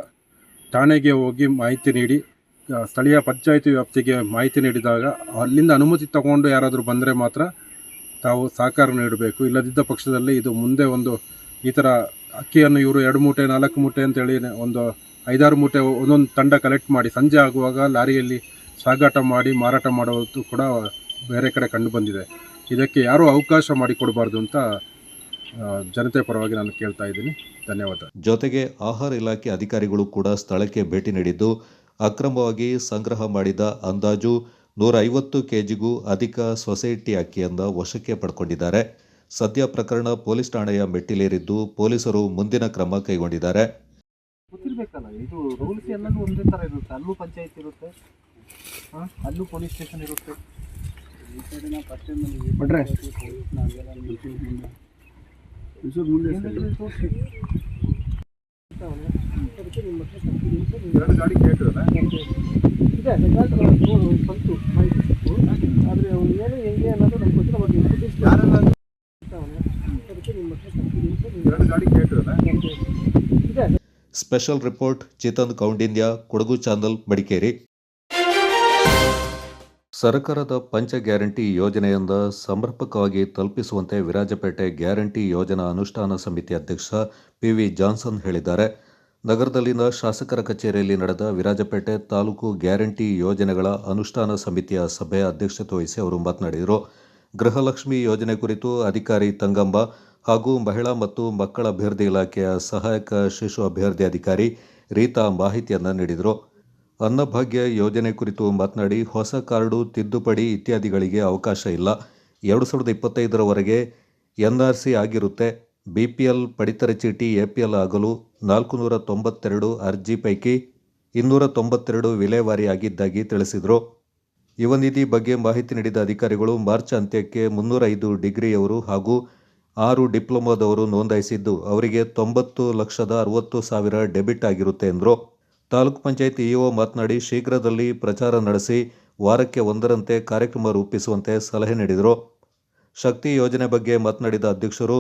ಠಾಣೆಗೆ ಹೋಗಿ ಮಾಹಿತಿ ನೀಡಿ ಸ್ಥಳೀಯ ಪಂಚಾಯಿತಿ ವ್ಯಾಪ್ತಿಗೆ ಮಾಹಿತಿ ನೀಡಿದಾಗ ಅಲ್ಲಿಂದ ಅನುಮತಿ ತಗೊಂಡು ಯಾರಾದರೂ ಬಂದರೆ ಮಾತ್ರ ತಾವು ಸಹಕಾರ ನೀಡಬೇಕು. ಇಲ್ಲದಿದ್ದ ಪಕ್ಷದಲ್ಲಿ ಇದು ಮುಂದೆ ಒಂದು ಈ ಥರ ಅಕ್ಕಿಯನ್ನು ಇವರು 2 ಮೂಟೆ 4 ಮೂಟೆ ಅಂತೇಳಿ ಒಂದು 5-6 ಮೂಟೆ ಒಂದೊಂದು ತಂಡ ಕಲೆಕ್ಟ್ ಮಾಡಿ ಸಂಜೆ ಆಗುವಾಗ ಲಾರಿಯಲ್ಲಿ ಸಾಗಾಟ ಮಾಡಿ ಮಾರಾಟ ಮಾಡುವುದು ಕೂಡ ಬೇರೆ ಕಡೆ ಕಂಡು ಬಂದಿದೆ. ಇದಕ್ಕೆ ಯಾರೂ ಅವಕಾಶ ಮಾಡಿಕೊಡಬಾರ್ದು ಅಂತ ಜನತೆ ಪರವಾಗಿ ನಾನು ಕೇಳ್ತಾ ಇದ್ದೀನಿ. ಧನ್ಯವಾದ. ಜೊತೆಗೆ ಆಹಾರ ಇಲಾಖೆ ಅಧಿಕಾರಿಗಳು ಕೂಡ ಸ್ಥಳಕ್ಕೆ ಭೇಟಿ ನೀಡಿದ್ದು ಅಕ್ರಮವಾಗಿ ಸಂಗ್ರಹ ಮಾಡಿದ ಅಂದಾಜು 150 ಕೆಜಿಗೂ ಅಧಿಕ ಸೊಸೈಟಿ ಅಕ್ಕಿಯನ್ನು ವಶಕ್ಕೆ ಪಡ್ಕೊಂಡಿದ್ದಾರೆ. ಸದ್ಯ ಪ್ರಕರಣ ಪೊಲೀಸ್ ಠಾಣೆಯ ಮೆಟ್ಟಿಲೇರಿದ್ದು ಪೊಲೀಸರು ಮುಂದಿನ ಕ್ರಮ ಕೈಗೊಂಡಿದ್ದಾರೆ. ಗೊತ್ತಿರಬೇಕಲ್ಲ, ಇದು ರೂಲ್ಸ್ ಎಲ್ಲನೂ ಒಂದೇ ಥರ ಇರುತ್ತೆ. ಅಲ್ಲೂ ಪಂಚಾಯತ್ ಇರುತ್ತೆ, ಅಲ್ಲೂ ಪೊಲೀಸ್ ಸ್ಟೇಷನ್ ಇರುತ್ತೆ. ಈ ಕಡೆ ನಾವು ಫಸ್ಟ್ ಟೈಮ್ ನಾವೆಲ್ಲ ಮುಂದೆ ಎರಡು ಗಾಡಿ ಕೇಳಿದ್ರಲ್ಲ ಇದೆ ಬಂತು ಮಾಹಿತಿ ಸಿಕ್ತು. ಆದರೆ ಅವ್ನು ಏನು ಹೆಂಗೆ ಅನ್ನೋದು ನಮ್ಗೆ ಗೊತ್ತಿಲ್ಲ. ಎರಡು ಗಾಡಿ ಕೇಳಿದ್ರಲ್ಲ ಇದೆ. Special report Chetan Kaundinya, Kodagu channel, Madikeri. ಸರ್ಕಾರದ ಪಂಚ ಗ್ಯಾರಂಟಿ ಯೋಜನೆಯಿಂದ ಸಮರ್ಪಕವಾಗಿ ತಲುಪಿಸುವಂತೆ ವಿರಾಜಪೇಟೆ ಗ್ಯಾರಂಟಿ ಯೋಜನಾ ಅನುಷ್ಠಾನ ಸಮಿತಿ ಅಧ್ಯಕ್ಷ PV ಜಾನ್ಸನ್ ಹೇಳಿದ್ದಾರೆ. ನಗರದಲ್ಲಿನ ಶಾಸಕರ ಕಚೇರಿಯಲ್ಲಿ ನಡೆದ ವಿರಾಜಪೇಟೆ ತಾಲೂಕು ಗ್ಯಾರಂಟಿ ಯೋಜನೆಗಳ ಅನುಷ್ಠಾನ ಸಮಿತಿಯ ಸಭೆ ಅಧ್ಯಕ್ಷತೆ ವಹಿಸಿ ಅವರು ಮಾತನಾಡಿದರು. ಗೃಹಲಕ್ಷ್ಮಿ ಯೋಜನೆ ಕುರಿತು ಅಧಿಕಾರಿ ತಂಗಂಬ ಹಾಗೂ ಮಹಿಳಾ ಮತ್ತು ಮಕ್ಕಳ ಅಭಿವೃದ್ಧಿ ಇಲಾಖೆಯ ಸಹಾಯಕ ಶಿಶು ಅಭಿವೃದ್ಧಿ ಅಧಿಕಾರಿ ರೀತಾ ಮಾಹಿತಿಯನ್ನು ನೀಡಿದರು. ಅನ್ನಭಾಗ್ಯ ಯೋಜನೆ ಕುರಿತು ಮಾತನಾಡಿ ಹೊಸ ಕಾರ್ಡು ತಿದ್ದುಪಡಿ ಇತ್ಯಾದಿಗಳಿಗೆ ಅವಕಾಶ ಇಲ್ಲ. 2025ರವರೆಗೆ NRC ಆಗಿರುತ್ತೆ. BPL ಪಡಿತರ ಚೀಟಿ APL ಆಗಲು 492 ಅರ್ಜಿ ಪೈಕಿ 292 ವಿಲೇವಾರಿಯಾಗಿದ್ದಾಗಿ ತಿಳಿಸಿದರು. ಯುವ ನಿಧಿ ಬಗ್ಗೆ ಮಾಹಿತಿ ನೀಡಿದ ಅಧಿಕಾರಿಗಳು ಮಾರ್ಚ್ ಅಂತ್ಯಕ್ಕೆ 305 ಡಿಗ್ರಿಯವರು ಹಾಗೂ 6 ಡಿಪ್ಲೊಮಾದವರು ನೋಂದಾಯಿಸಿದ್ದು ಅವರಿಗೆ 90,60,000 ಡೆಬಿಟ್ ಆಗಿರುತ್ತೆ ಎಂದರು. ತಾಲೂಕು ಪಂಚಾಯತ್ EO ಮಾತನಾಡಿ ಶೀಘ್ರದಲ್ಲಿ ಪ್ರಚಾರ ನಡೆಸಿ ವಾರಕ್ಕೆ ಒಂದರಂತೆ ಕಾರ್ಯಕ್ರಮ ರೂಪಿಸುವಂತೆ ಸಲಹೆ ನೀಡಿದರು. ಶಕ್ತಿ ಯೋಜನೆ ಬಗ್ಗೆ ಮಾತನಾಡಿದ ಅಧ್ಯಕ್ಷರು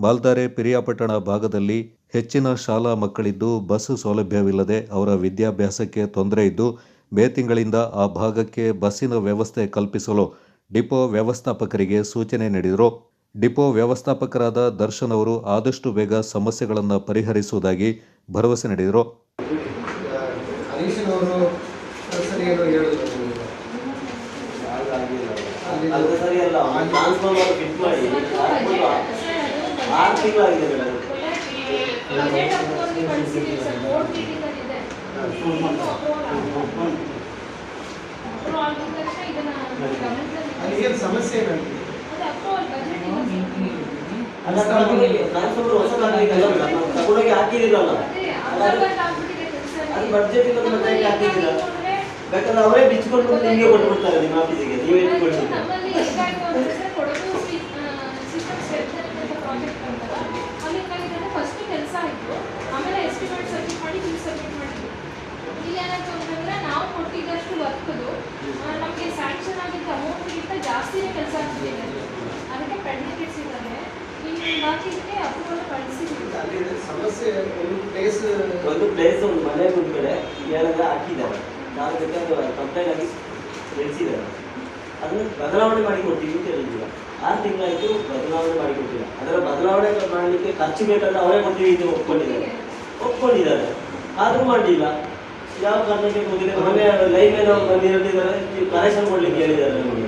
ಮಾಲ್ದಾರೆ ಪಿರಿಯಾಪಟ್ಟಣ ಭಾಗದಲ್ಲಿ ಹೆಚ್ಚಿನ ಶಾಲಾ ಮಕ್ಕಳಿದ್ದು ಬಸ್ ಸೌಲಭ್ಯವಿಲ್ಲದೆ ಅವರ ವಿದ್ಯಾಭ್ಯಾಸಕ್ಕೆ ತೊಂದರೆ ಇದ್ದು ಮೇ ತಿಂಗಳಿಂದ ಆ ಭಾಗಕ್ಕೆ ಬಸ್ಸಿನ ವ್ಯವಸ್ಥೆ ಕಲ್ಪಿಸಲು ಡಿಪೋ ವ್ಯವಸ್ಥಾಪಕರಿಗೆ ಸೂಚನೆ ನೀಡಿದರು. ಡಿಪೋ ವ್ಯವಸ್ಥಾಪಕರಾದ ದರ್ಶನ್ ಅವರು ಆದಷ್ಟು ಬೇಗ ಸಮಸ್ಯೆಗಳನ್ನು ಪರಿಹರಿಸುವುದಾಗಿ ಭರವಸೆ ನೀಡಿದರು. ಸಮಸ್ಯೆ ಬಡ್ಜೆಟ್ ಬೇಕಾದ್ರೆ ಅವರೇ ಬಿಚ್ಚಿಕೊಂಡು ನಿಮಗೆ ಕೊಟ್ಬಿಡ್ತಾರೆ ನಿಮ್ಮ ಆಫೀಸಿಗೆ. ನೀವೇ ಫಸ್ಟ್ ಕೆಲಸ ಆಯಿತು, ಆಮೇಲೆ ಎಸ್ಟಿಮೇಟ್ ಸಬ್ಮಿಟ್ ಮಾಡಿ ಬಿಲ್ ಸಬ್ಮಿಟ್ ಮಾಡಿದ್ವಿ. ಇಲ್ಲಿ ಏನಾಯ್ತು ಅಂತಂದರೆ ನಾವು ಕೊಟ್ಟಿದ್ದಷ್ಟು ವರ್ಕ್ದು ನಮಗೆ ಸ್ಯಾಂಕ್ಷನ್ ಆಗಿದ್ದ ಅಮೌಂಟ್ಗಿಂತ ಜಾಸ್ತಿನೇ ಕೆಲಸ ಆಗ್ತಿದೆ. ಅದಕ್ಕೆ ಪೆಂಡಿಂಗ್ ಇಟ್ಟಿದ್ದಾರೆ. ಇನ್ನು ಬಾಕಿಗೆ ಅಪ್ರೂವಲ್ ಕಳಿಸಿದ್ದೀವಿ. ಸಮಸ್ಯೆ ಒಂದು ಪ್ಲೇಸ್ ಒಂದು ಮನೆ ಒಂದು ಕಡೆ ಏನಾದ್ರೆ ಹಾಕಿದ್ದಾರೆ, ನಾವು ಬೇಕಾದ್ರೆ ಕಂಪ್ಲೇಂಟ್ ಆಗಿ ನಡೆಸಿದ್ದಾರೆ. ಅದನ್ನು ಬದಲಾವಣೆ ಮಾಡಿ ಕೊಡ್ತೀವಿ ಅಂತ ಹೇಳಿದ್ದೀರ. 6 ತಿಂಗಳಾಯಿತು, ಬದಲಾವಣೆ ಮಾಡಿ ಕೊಟ್ಟಿಲ್ಲ. ಅದರ ಬದಲಾವಣೆ ಮಾಡಲಿಕ್ಕೆ ಖರ್ಚು ಬೇಕಾದ್ರೆ ಅವರೇ ಕೊಡ್ತೀವಿ ಇದು ಒಪ್ಕೊಂಡಿದ್ದಾರೆ. ಆದರೂ ಮಾಡಲಿಲ್ಲ. ಯಾವ ಕಾರಣಕ್ಕೆ ಗೊತ್ತಿದೆ. ಮೊನ್ನೆ ಲೈವ್ ಮೇಲೆ ಬಂದು ಹೇಳಿದ್ದಾರೆ, ಕರೆಕ್ಷನ್ ಕೊಡ್ಲಿಕ್ಕೆ ಹೇಳಿದ್ದಾರೆ ನಮಗೆ.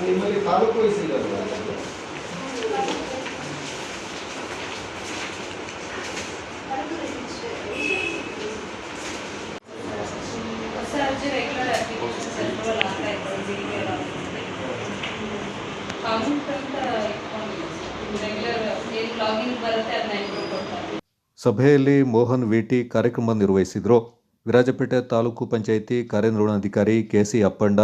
ನಿಮ್ಮಲ್ಲಿ ತಾಲೂಕು ವಹಿಸಿದಲ್ವಾ? ಸಭೆಯಲ್ಲಿ ಮೋಹನ್ ವಿಟಿ ಕಾರ್ಯಕ್ರಮ ನಿರ್ವಹಿಸಿದರು. ವಿರಾಜಪೇಟೆ ತಾಲೂಕು ಪಂಚಾಯಿತಿ ಕಾರ್ಯನಿರ್ವಹಣಾಧಿಕಾರಿ KC ಅಪ್ಪಣ್ಣ,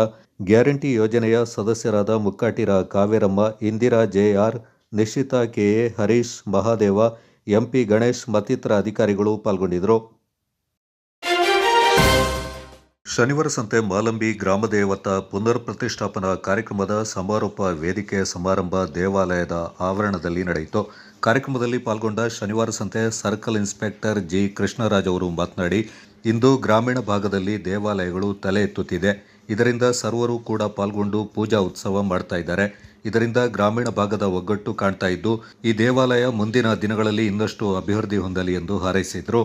ಗ್ಯಾರಂಟಿ ಯೋಜನೆಯ ಸದಸ್ಯರಾದ Mukkatira Kaveramma, Indira JR, Nischitha KA, Harish, Mahadeva, MP Ganesh ಮತ್ತಿತರ ಅಧಿಕಾರಿಗಳು ಪಾಲ್ಗೊಂಡಿದ್ದರು. ಶನಿವಾರ ಸಂತೆ ಮಾಲಂಬಿ ಗ್ರಾಮದೇವತ ಪುನರ್ ಪ್ರತಿಷ್ಠಾಪನಾ ಕಾರ್ಯಕ್ರಮದ ಸಮಾರೋಪ ವೇದಿಕೆ ಸಮಾರಂಭ ದೇವಾಲಯದ ಆವರಣದಲ್ಲಿ ನಡೆಯಿತು. ಕಾರ್ಯಕ್ರಮದಲ್ಲಿ ಪಾಲ್ಗೊಂಡ ಶನಿವಾರ ಸಂತೆ ಸರ್ಕಲ್ ಇನ್ಸ್ಪೆಕ್ಟರ್ G. ಕೃಷ್ಣರಾಜ್ ಅವರು ಮಾತನಾಡಿ, ಇಂದು ಗ್ರಾಮೀಣ ಭಾಗದಲ್ಲಿ ದೇವಾಲಯಗಳು ತಲೆ ಎತ್ತುತ್ತಿದೆ. ಇದರಿಂದ ಸರ್ವರು ಕೂಡ ಪಾಲ್ಗೊಂಡು ಪೂಜಾ ಉತ್ಸವ ಮಾಡ್ತಾ ಇದ್ದಾರೆ. ಇದರಿಂದ ಗ್ರಾಮೀಣ ಭಾಗದ ಒಗ್ಗಟ್ಟು ಕಾಣ್ತಾ ಇದ್ದು, ಈ ದೇವಾಲಯ ಮುಂದಿನ ದಿನಗಳಲ್ಲಿ ಇನ್ನಷ್ಟು ಅಭಿವೃದ್ಧಿ ಹೊಂದಲಿ ಎಂದು ಹಾರೈಸಿದರು.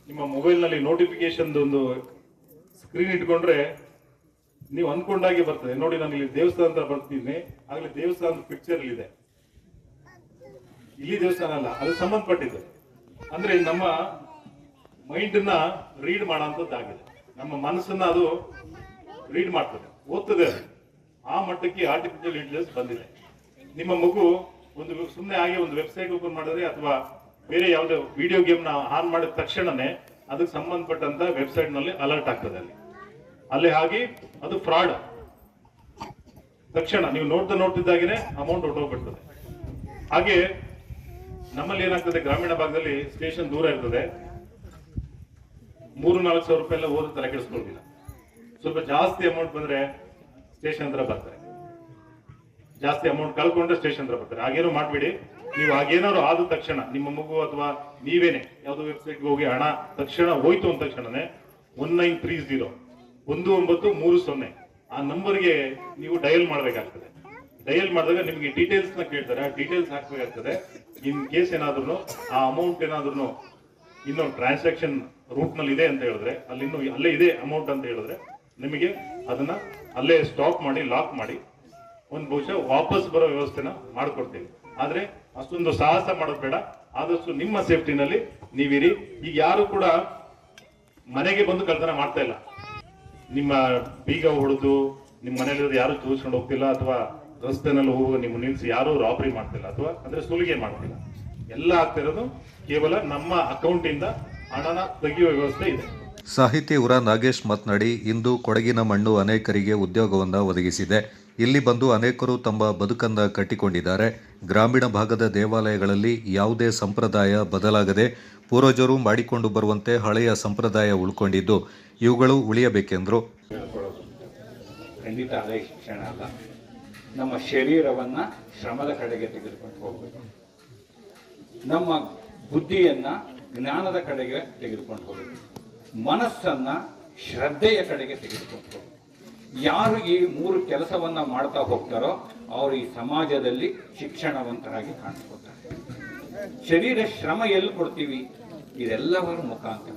ನಿಮ್ಮ ಮೊಬೈಲ್ನಲ್ಲಿ ನೋಟಿಫಿಕೇಶನ್ ಒಂದು ಸ್ಕ್ರೀನ್ ಇಟ್ಕೊಂಡ್ರೆ ನೀವು ಅನ್ಕೊಂಡಾಗೆ ಬರ್ತದೆ. ನೋಡಿ, ನಾನು ಇಲ್ಲಿ ದೇವಸ್ಥಾನ ಅಂತ ಬರ್ತೀನಿ, ಆಗಲೇ ದೇವಸ್ಥಾನದ ಪಿಕ್ಚರ್ ಇದೆ. ಇಲ್ಲಿ ದೇವಸ್ಥಾನ ಅಲ್ಲ, ಅದು ಸಂಬಂಧಪಟ್ಟಿದ್ದು. ಅಂದ್ರೆ ನಮ್ಮ ಮೈಂಡ್ ನ ರೀಡ್ ಮಾಡೋಂಥದ್ದಾಗಿದೆ. ನಮ್ಮ ಮನಸ್ಸನ್ನ ಅದು ರೀಡ್ ಮಾಡ್ತದೆ, ಓದ್ತದೆ. ಅದು ಆ ಮಟ್ಟಕ್ಕೆ ಆರ್ಟಿಫಿಷಿಯಲ್ ಇಂಟೆಲಿಜೆನ್ಸ್ ಬಂದಿದೆ. ನಿಮ್ಮ ಮಗು ಒಂದು ಸುಮ್ಮನೆ ಆಗಿ ಒಂದು ವೆಬ್ಸೈಟ್ ಓಪನ್ ಮಾಡಿದ್ರೆ ಅಥವಾ ಬೇರೆ ಯಾವುದೇ ವಿಡಿಯೋ ಗೇಮ್ ನ ಆನ್ ಮಾಡಿದ ತಕ್ಷಣನೇ ಅದಕ್ಕೆ ಸಂಬಂಧಪಟ್ಟಂತ ವೆಬ್ಸೈಟ್ ನಲ್ಲಿ ಅಲರ್ಟ್ ಆಗ್ತದೆ. ಅಲ್ಲಿ ಹಾಗೆ ಅದು ಫ್ರಾಡ್. ತಕ್ಷಣ ನೀವು ನೋಡ್ತಿದ್ದಾಗೇನೆ ಅಮೌಂಟ್ ಹೊರಟೋಗ್ಬಿಡ್ತದೆ. ಹಾಗೆ ನಮ್ಮಲ್ಲಿ ಏನಾಗ್ತದೆ, ಗ್ರಾಮೀಣ ಭಾಗದಲ್ಲಿ ಸ್ಟೇಷನ್ ದೂರ ಇರ್ತದೆ. 3-4 ಸಾವಿರ ರೂಪಾಯಿ ಎಲ್ಲ ಓದಿ ತಲೆ ಕೆಡಿಸ್ಕೊಳ್ತಿಲ್ಲ. ಸ್ವಲ್ಪ ಜಾಸ್ತಿ ಅಮೌಂಟ್ ಬಂದ್ರೆ ಸ್ಟೇಷನ್ ಹತ್ರ ಬರ್ತಾರೆ. ಜಾಸ್ತಿ ಅಮೌಂಟ್ ಕಳ್ಕೊಂಡ್ರೆ ಸ್ಟೇಷನ್ ಹತ್ರ ಬರ್ತಾರೆ. ಹಾಗೇನೋ ಮಾಡ್ಬೇಡಿ. ನೀವು ಹಾಗೇನಾದ್ರು ಆದ ತಕ್ಷಣ ನಿಮ್ಮ ಮಗು ಅಥವಾ ನೀವೇನೆ ಯಾವ್ದೋ ವೆಬ್ಸೈಟ್ಗೆ ಹೋಗಿ ಹಣ ತಕ್ಷಣ ಹೋಯ್ತು ಅಂದ ತಕ್ಷಣನೇ 1930 1930 ಆ ನಂಬರ್ಗೆ ನೀವು ಡಯಲ್ ಮಾಡ್ಬೇಕಾಗ್ತದೆ. ಡಯಲ್ ಮಾಡಿದಾಗ ನಿಮ್ಗೆ ಡೀಟೇಲ್ಸ್ ನ ಕೇಳ್ತಾರೆ. ಆ ಡೀಟೇಲ್ಸ್ ಹಾಕ್ಬೇಕಾಗ್ತದೆ. ಇನ್ ಕೇಸ್ ಏನಾದ್ರು ಆ ಅಮೌಂಟ್ ಏನಾದ್ರು ಇನ್ನೊಂದು ಟ್ರಾನ್ಸಾಕ್ಷನ್ ರೂಟ್ ನಲ್ಲಿ ಇದೆ ಅಂತ ಹೇಳಿದ್ರೆ, ಅಲ್ಲೇ ಇದೆ ಅಮೌಂಟ್ ಅಂತ ಹೇಳಿದ್ರೆ, ನಿಮಗೆ ಅದನ್ನ ಅಲ್ಲೇ ಸ್ಟಾಪ್ ಮಾಡಿ ಲಾಕ್ ಮಾಡಿ ಒಂದು ಬಹುಶಃ ವಾಪಸ್ ಬರೋ ವ್ಯವಸ್ಥೆನ ಮಾಡ್ಕೊಡ್ತೀವಿ. ಆದ್ರೆ ಅಷ್ಟೊಂದು ಸಾಹಸ ಮಾಡೋದು ಬೇಡ. ಆದಷ್ಟು ನಿಮ್ಮ ಸೇಫ್ಟಿನಲ್ಲಿ ನೀವಿರಿ. ಈಗ ಯಾರು ಕೂಡ ಮನೆಗೆ ಬಂದು ಕಳ್ತನ ಮಾಡ್ತಾ ಇಲ್ಲ. ನಿಮ್ಮ ಬೀಗ ಹೊಡೆದು ನಿಮ್ಮ ಮನೇಲಿ ಯಾರು ಚೂಸ್ಕೊಂಡು ಹೋಗ್ತಿಲ್ಲ, ಅಥವಾ ರಸ್ತೆನಲ್ಲಿ ಹೋಗುವ ನಿಮ್ಮ ನಿಲ್ಸಿ ಯಾರು ರಾಬರಿ ಮಾಡ್ತಿಲ್ಲ, ಅಥವಾ ಅಂದ್ರೆ ಸುಲಿಗೆ ಮಾಡ್ತಿಲ್ಲ. ಎಲ್ಲ ಆಗ್ತಿರೋದು ಕೇವಲ ನಮ್ಮ ಅಕೌಂಟ್ ಇಂದ ಹಣನ ತೆಗೆಯುವ ವ್ಯವಸ್ಥೆ ಇದೆ. ಸಾಹಿತಿ ಉರ ನಾಗೇಶ್ ಮಾತನಾಡಿ, ಇಂದು ಕೊಡಗಿನ ಮಣ್ಣು ಅನೇಕರಿಗೆ ಉದ್ಯೋಗವನ್ನು ಒದಗಿಸಿದೆ. ಇಲ್ಲಿ ಬಂದು ಅನೇಕರು ತಮ್ಮ ಬದುಕನ್ನು ಕಟ್ಟಿಕೊಂಡಿದ್ದಾರೆ. ಗ್ರಾಮೀಣ ಭಾಗದ ದೇವಾಲಯಗಳಲ್ಲಿ ಯಾವುದೇ ಸಂಪ್ರದಾಯ ಬದಲಾಗದೆ ಪೂರ್ವಜರು ಮಾಡಿಕೊಂಡು ಬರುವಂತೆ ಹಳೆಯ ಸಂಪ್ರದಾಯ ಉಳ್ಕೊಂಡಿದ್ದು, ಇವುಗಳು ಉಳಿಯಬೇಕೆಂದರು. ಖಂಡಿತ ಅದೇ ಶಿಕ್ಷಣ ಅಲ್ಲ. ನಮ್ಮ ಶರೀರವನ್ನ ಶ್ರಮದ ಕಡೆಗೆ ತೆಗೆದುಕೊಂಡು ಹೋಗಬೇಕು. ನಮ್ಮ ಬುದ್ಧಿಯನ್ನ ಜ್ಞಾನದ ಕಡೆಗೆ ತೆಗೆದುಕೊಂಡು ಹೋಗಬೇಕು. ಮನಸ್ಸನ್ನ ಶ್ರದ್ಧೆಯ ಕಡೆಗೆ ತೆಗೆದುಕೊಂಡು ಹೋಗಬೇಕು. ಯಾರು ಈ 3 ಕೆಲಸವನ್ನ ಮಾಡ್ತಾ ಹೋಗ್ತಾರೋ ಅವರು ಈ ಸಮಾಜದಲ್ಲಿ ಶಿಕ್ಷಣವಂತರಾಗಿ ಕಾಣಿಸ್ಕೊಳ್ತಾರೆ. ಶರೀರ ಶ್ರಮ ಎಲ್ಲಿ ಕೊಡ್ತೀವಿ, ಇದೆಲ್ಲವರ ಮುಖಾಂತರ.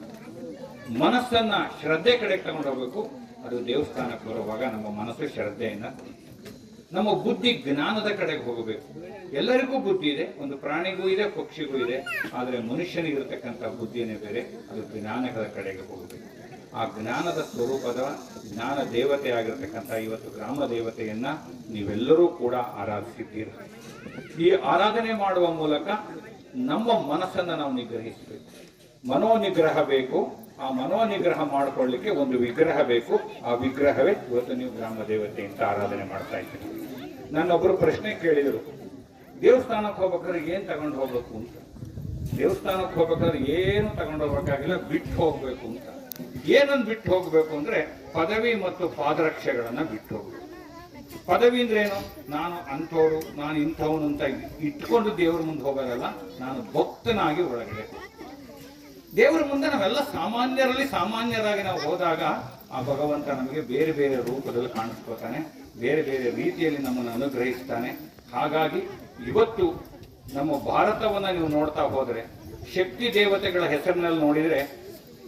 ಮನಸ್ಸನ್ನ ಶ್ರದ್ಧೆ ಕಡೆಗೆ ತಗೊಂಡು ಹೋಗ್ಬೇಕು. ಅದು ದೇವಸ್ಥಾನಕ್ಕೆ ಬರುವಾಗ ನಮ್ಮ ಮನಸ್ಸು ಶ್ರದ್ಧೆಯಿಂದ, ನಮ್ಮ ಬುದ್ಧಿ ಜ್ಞಾನದ ಕಡೆಗೆ ಹೋಗಬೇಕು. ಎಲ್ಲರಿಗೂ ಬುದ್ಧಿ ಇದೆ, ಒಂದು ಪ್ರಾಣಿಗೂ ಇದೆ, ಪಕ್ಷಿಗೂ ಇದೆ. ಆದರೆ ಮನುಷ್ಯನಿಗಿರ್ತಕ್ಕಂಥ ಬುದ್ಧಿನೇ ಬೇರೆ, ಅದು ಜ್ಞಾನದ ಕಡೆಗೆ ಹೋಗಬೇಕು. ಆ ಜ್ಞಾನದ ಸ್ವರೂಪದ ಜ್ಞಾನ ದೇವತೆ ಆಗಿರ್ತಕ್ಕಂಥ ಇವತ್ತು ಗ್ರಾಮ ದೇವತೆಯನ್ನ ನೀವೆಲ್ಲರೂ ಕೂಡ ಆರಾಧಿಸಿದ್ದೀರಿ. ಈ ಆರಾಧನೆ ಮಾಡುವ ಮೂಲಕ ನಮ್ಮ ಮನಸ್ಸನ್ನು ನಾವು ನಿಗ್ರಹಿಸಬೇಕು. ಮನೋನಿಗ್ರಹ ಬೇಕು. ಆ ಮನೋನಿಗ್ರಹ ಮಾಡಿಕೊಳ್ಳಿಕ್ಕೆ ಒಂದು ವಿಗ್ರಹ ಬೇಕು. ಆ ವಿಗ್ರಹವೇ ಇವತ್ತು ನೀವು ಗ್ರಾಮ ದೇವತೆ ಅಂತ ಆರಾಧನೆ ಮಾಡ್ತಾ ಇದ್ದೀರಿ. ನನ್ನೊಬ್ಬರು ಪ್ರಶ್ನೆ ಕೇಳಿದರು, ದೇವಸ್ಥಾನಕ್ಕೆ ಹೋಗ್ಬೇಕಾದ್ರೆ ಏನ್ ತಗೊಂಡು ಹೋಗ್ಬೇಕು ಅಂತ. ದೇವಸ್ಥಾನಕ್ಕೆ ಹೋಗ್ಬೇಕಾದ್ರೆ ಏನು ತಗೊಂಡು ಹೋಗ್ಬೇಕಾಗಿಲ್ಲ, ಬಿಟ್ಟು ಹೋಗ್ಬೇಕು ಅಂತ. ಏನನ್ನು ಬಿಟ್ಟು ಹೋಗ್ಬೇಕು ಅಂದ್ರೆ ಪದವಿ ಮತ್ತು ಪಾದರಕ್ಷೆಗಳನ್ನ ಬಿಟ್ಟು ಹೋಗ್ಬೇಕು. ಪದವಿ ಅಂದ್ರೆ ಏನು, ನಾನು ಅಂಥವ್ರು, ನಾನು ಇಂಥವನು ಅಂತ ಇಟ್ಕೊಂಡು ದೇವ್ರ ಮುಂದೆ ಹೋಗೋದಲ್ಲ. ನಾನು ಭಕ್ತನಾಗಿ ಒಳಗಡೆ ದೇವರ ಮುಂದೆ ನಾವೆಲ್ಲ ಸಾಮಾನ್ಯರಾಗಿ ನಾವು ಹೋದಾಗ ಆ ಭಗವಂತ ನಮಗೆ ಬೇರೆ ಬೇರೆ ರೂಪದಲ್ಲಿ ಕಾಣಿಸ್ಕೊತಾನೆ, ಬೇರೆ ಬೇರೆ ರೀತಿಯಲ್ಲಿ ನಮ್ಮನ್ನು ಅನುಗ್ರಹಿಸ್ತಾನೆ. ಹಾಗಾಗಿ ಇವತ್ತು ನಮ್ಮ ಭಾರತವನ್ನ ನೀವು ನೋಡ್ತಾ ಹೋದ್ರೆ ಶಕ್ತಿ ದೇವತೆಗಳ ಹೆಸರಿನಲ್ಲಿ ನೋಡಿದ್ರೆ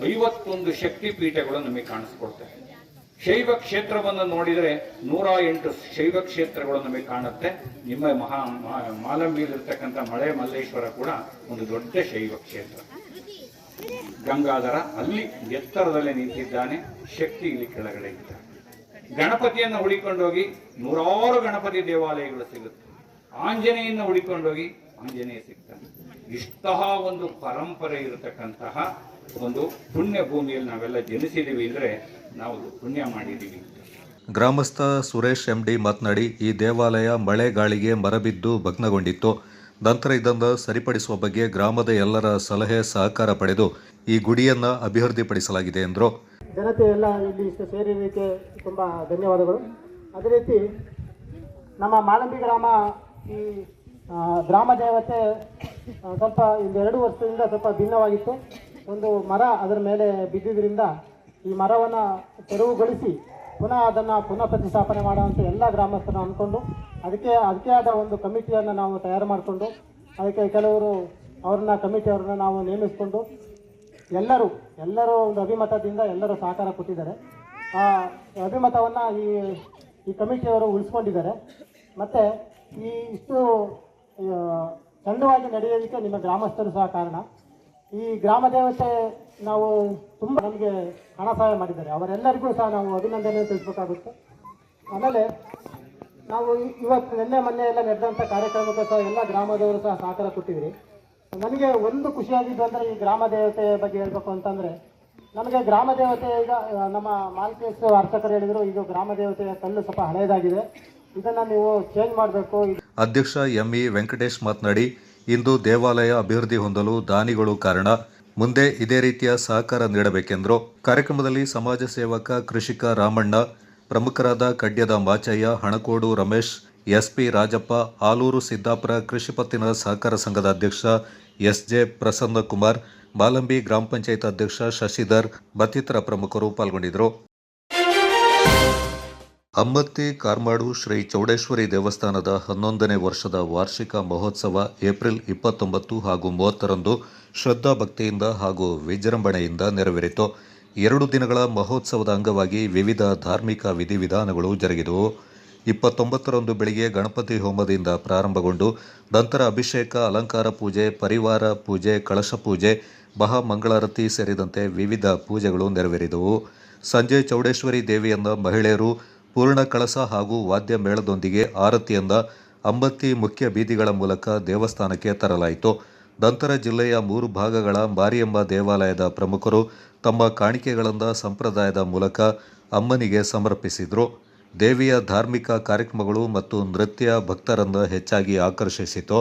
51 ಶಕ್ತಿ ಪೀಠಗಳು ನಮಗೆ ಕಾಣಿಸ್ಕೊಡ್ತವೆ. ಶೈವ ಕ್ಷೇತ್ರವನ್ನು ನೋಡಿದರೆ 108 ಶೈವ ಕ್ಷೇತ್ರಗಳು ನಮಗೆ ಕಾಣುತ್ತೆ. ನಿಮ್ಮ ಮಾಲಂಬಿಯಲ್ಲಿರ್ತಕ್ಕಂಥ ಮಳೆ ಮಲ್ಲೇಶ್ವರ ಕೂಡ ಒಂದು ದೊಡ್ಡ ಶೈವ ಕ್ಷೇತ್ರ. ಗಂಗಾಧರ ಅಲ್ಲಿ ಎತ್ತರದಲ್ಲಿ ನಿಂತಿದ್ದಾನೆ, ಶಕ್ತಿ ಇಲ್ಲಿ ಕೆಳಗಡೆ ಇದ್ದಾನೆ. ಗಣಪತಿಯನ್ನು ಹುಡಿಕೊಂಡೋಗಿ 100 ಗಣಪತಿ ದೇವಾಲಯಗಳು ಸಿಗುತ್ತೆ. ಆಂಜನೇಯನ್ನ ಹುಡಿಕೊಂಡೋಗಿ ಆಂಜನೇಯ ಸಿಗ್ತಾನೆ. ಇಷ್ಟಹ ಒಂದು ಪರಂಪರೆ ಇರತಕ್ಕಂತಹ ಒಂದು ಪುಣ್ಯ ಭೂಮಿಯಲ್ಲಿ ನಾವೆಲ್ಲ ಜನಿಸಿದೀವಿ ಅಂದ್ರೆ ನಾವು ಪುಣ್ಯ ಮಾಡಿದೀವಿ. ಗ್ರಾಮಸ್ಥ ಸುರೇಶ್ ಎಂಡಿ ಮಾತನಾಡಿ, ಈ ದೇವಾಲಯ ಮಳೆ ಗಾಳಿಗೆ ಮರಬಿದ್ದು ಭಗ್ನಗೊಂಡಿತ್ತು. ನಂತರ ಇದನ್ನು ಸರಿಪಡಿಸುವ ಬಗ್ಗೆ ಗ್ರಾಮದ ಎಲ್ಲರ ಸಲಹೆ ಸಹಕಾರ ಪಡೆದು ಈ ಗುಡಿಯನ್ನು ಅಭಿವೃದ್ಧಿಪಡಿಸಲಾಗಿದೆ ಎಂದರು. ಜನತೆ ಎಲ್ಲ ಇಲ್ಲಿ ಸೇರಿದ್ದಕ್ಕೆ ತುಂಬ ಧನ್ಯವಾದಗಳು. ಅದೇ ರೀತಿ ನಮ್ಮ ಮಾಲಂಬಿ ಗ್ರಾಮ ಈ ಗ್ರಾಮ ದೇವತೆ ಸ್ವಲ್ಪ 2 ವರ್ಷದಿಂದ ಸ್ವಲ್ಪ ಭಿನ್ನವಾಗಿತ್ತು. ಒಂದು ಮರ ಅದರ ಮೇಲೆ ಬಿದ್ದಿದ್ದರಿಂದ ಈ ಮರವನ್ನು ತೆರವುಗೊಳಿಸಿ ಪುನಃ ಅದನ್ನು ಪುನಃ ಪ್ರತಿಷ್ಠಾಪನೆ ಮಾಡುವಂಥ ಎಲ್ಲ ಗ್ರಾಮಸ್ಥರನ್ನು ಅಂದ್ಕೊಂಡು ಅದಕ್ಕೆ ಆದ ಒಂದು ಕಮಿಟಿಯನ್ನು ನಾವು ತಯಾರು ಮಾಡಿಕೊಂಡು ಅದಕ್ಕೆ ಕೆಲವರು ಕಮಿಟಿಯವ್ರನ್ನ ನಾವು ನೇಮಿಸಿಕೊಂಡು ಎಲ್ಲರೂ ಒಂದು ಅಭಿಮತದಿಂದ ಎಲ್ಲರೂ ಸಹಕಾರ ಕೊಟ್ಟಿದ್ದಾರೆ. ಆ ಅಭಿಮತವನ್ನು ಈ ಕಮಿಟಿಯವರು ಉಳಿಸ್ಕೊಂಡಿದ್ದಾರೆ. ಮತ್ತು ಇಷ್ಟು ಚಂದವಾಗಿ ನಡೆಯೋದಕ್ಕೆ ನಿಮ್ಮ ಗ್ರಾಮಸ್ಥರು ಸಹ ಕಾರಣ. ಈ ಗ್ರಾಮ ದೇವತೆ ನಾವು ತುಂಬ ನಮಗೆ ಹಣ ಸಹಾಯ ಮಾಡಿದ್ದಾರೆ, ಅವರೆಲ್ಲರಿಗೂ ಸಹ ನಾವು ಅಭಿನಂದನೆ ತಿಳಿಸ್ಬೇಕಾಗುತ್ತೆ. ಆಮೇಲೆ ನಾವು ಇವತ್ತು ಮೊನ್ನೆ ಎಲ್ಲ ನಡೆದಂಥ ಕಾರ್ಯಕ್ರಮಕ್ಕೆ ಸಹ ಎಲ್ಲ ಗ್ರಾಮದವರು ಸಹ ಸಹಕಾರ ಕೊಟ್ಟಿದ್ದೀರಿ. ನನಗೆ ಒಂದು ಖುಷಿಯಾಗಿದ್ದು ಅಂದರೆ ಈ ಗ್ರಾಮ ದೇವತೆ ಬಗ್ಗೆ ಹೇಳಬೇಕು ಅಂತಂದರೆ, ನಮಗೆ ಗ್ರಾಮ ದೇವತೆ ಈಗ ನಮ್ಮ ಮಾಲ್ಕೇಶ್ ಅರ್ಚಕರು ಹೇಳಿದರು, ಇದು ಗ್ರಾಮ ದೇವತೆಯ ಕಲ್ಲು ಸ್ವಲ್ಪ ಹಳೆಯದಾಗಿದೆ, ಇದನ್ನು ನೀವು ಚೇಂಜ್ ಮಾಡಬೇಕು. ಅಧ್ಯಕ್ಷ ಎಂಇ ವೆಂಕಟೇಶ್ ಮಾತನಾಡಿ, ಇಂದು ದೇವಾಲಯ ಅಭಿವೃದ್ಧಿ ಹೊಂದಲು ದಾನಿಗಳು ಕಾರಣ, ಮುಂದೆ ಇದೇ ರೀತಿಯ ಸಹಕಾರ ನೀಡಬೇಕೆಂದರು. ಕಾರ್ಯಕ್ರಮದಲ್ಲಿ ಸಮಾಜ ಸೇವಕ ಕೃಷಿಕ ರಾಮಣ್ಣ, ಪ್ರಮುಖರಾದ ಕಡ್ಯದ ಮಾಚಯ್ಯ, ಹಣಕೋಡು ರಮೇಶ್, ಎಸ್ಪಿ ರಾಜಪ್ಪ, ಆಲೂರು ಸಿದ್ದಾಪುರ ಕೃಷಿ ಪತ್ತಿನ ಸಹಕಾರ ಸಂಘದ ಅಧ್ಯಕ್ಷ ಎಸ್ಜೆ ಪ್ರಸನ್ನಕುಮಾರ್, ಮಾಲಂಬಿ ಗ್ರಾಮ ಪಂಚಾಯತ್ ಅಧ್ಯಕ್ಷ ಶಶಿಧರ್ ಮತ್ತಿತರ ಪ್ರಮುಖರು ಪಾಲ್ಗೊಂಡಿದ್ದರು. ಅಮ್ಮತ್ತಿ ಕಾರ್ಮಾಡು ಶ್ರೀ ಚೌಡೇಶ್ವರಿ ದೇವಸ್ಥಾನದ 11ನೇ ವರ್ಷದ ವಾರ್ಷಿಕ ಮಹೋತ್ಸವ ಏಪ್ರಿಲ್ 29 ಹಾಗೂ 30ರಂದು ಶ್ರದ್ಧಾ ಭಕ್ತಿಯಿಂದ ಹಾಗೂ ವಿಜೃಂಭಣೆಯಿಂದ ನೆರವೇರಿತು. 2 ದಿನಗಳ ಮಹೋತ್ಸವದ ಅಂಗವಾಗಿ ವಿವಿಧ ಧಾರ್ಮಿಕ ವಿಧಿವಿಧಾನಗಳು ಜರುಗಿದವು. 29ರಂದು ಬೆಳಿಗ್ಗೆ ಗಣಪತಿ ಹೋಮದಿಂದ ಪ್ರಾರಂಭಗೊಂಡು ನಂತರ ಅಭಿಷೇಕ, ಅಲಂಕಾರ ಪೂಜೆ, ಪರಿವಾರ ಪೂಜೆ, ಕಳಶ ಪೂಜೆ, ಮಹಾಮಂಗಳಾರತಿ ಸೇರಿದಂತೆ ವಿವಿಧ ಪೂಜೆಗಳು ನೆರವೇರಿದವು. ಸಂಜೆ ಚೌಡೇಶ್ವರಿ ದೇವಿಯನ್ನ ಮಹಿಳೆಯರು ಪೂರ್ಣ ಕಳಸ ಹಾಗೂ ವಾದ್ಯ ಮೇಳದೊಂದಿಗೆ ಆರತಿಯನ್ನ ಅಮ್ಮತ್ತಿ ಮುಖ್ಯ ಬೀದಿಗಳ ಮೂಲಕ ದೇವಸ್ಥಾನಕ್ಕೆ ತರಲಾಯಿತು. ನಂತರ ಜಿಲ್ಲೆಯ 3 ಭಾಗಗಳ ಮಾರಿಯಮ್ಮ ದೇವಾಲಯದ ಪ್ರಮುಖರು ತಮ್ಮ ಕಾಣಿಕೆಗಳನ್ನು ಸಂಪ್ರದಾಯದ ಮೂಲಕ ಅಮ್ಮನಿಗೆ ಸಮರ್ಪಿಸಿದರು. ದೇವಿಯ ಧಾರ್ಮಿಕ ಕಾರ್ಯಕ್ರಮಗಳು ಮತ್ತು ನೃತ್ಯ ಭಕ್ತರನ್ನು ಹೆಚ್ಚಾಗಿ ಆಕರ್ಷಿಸಿತು.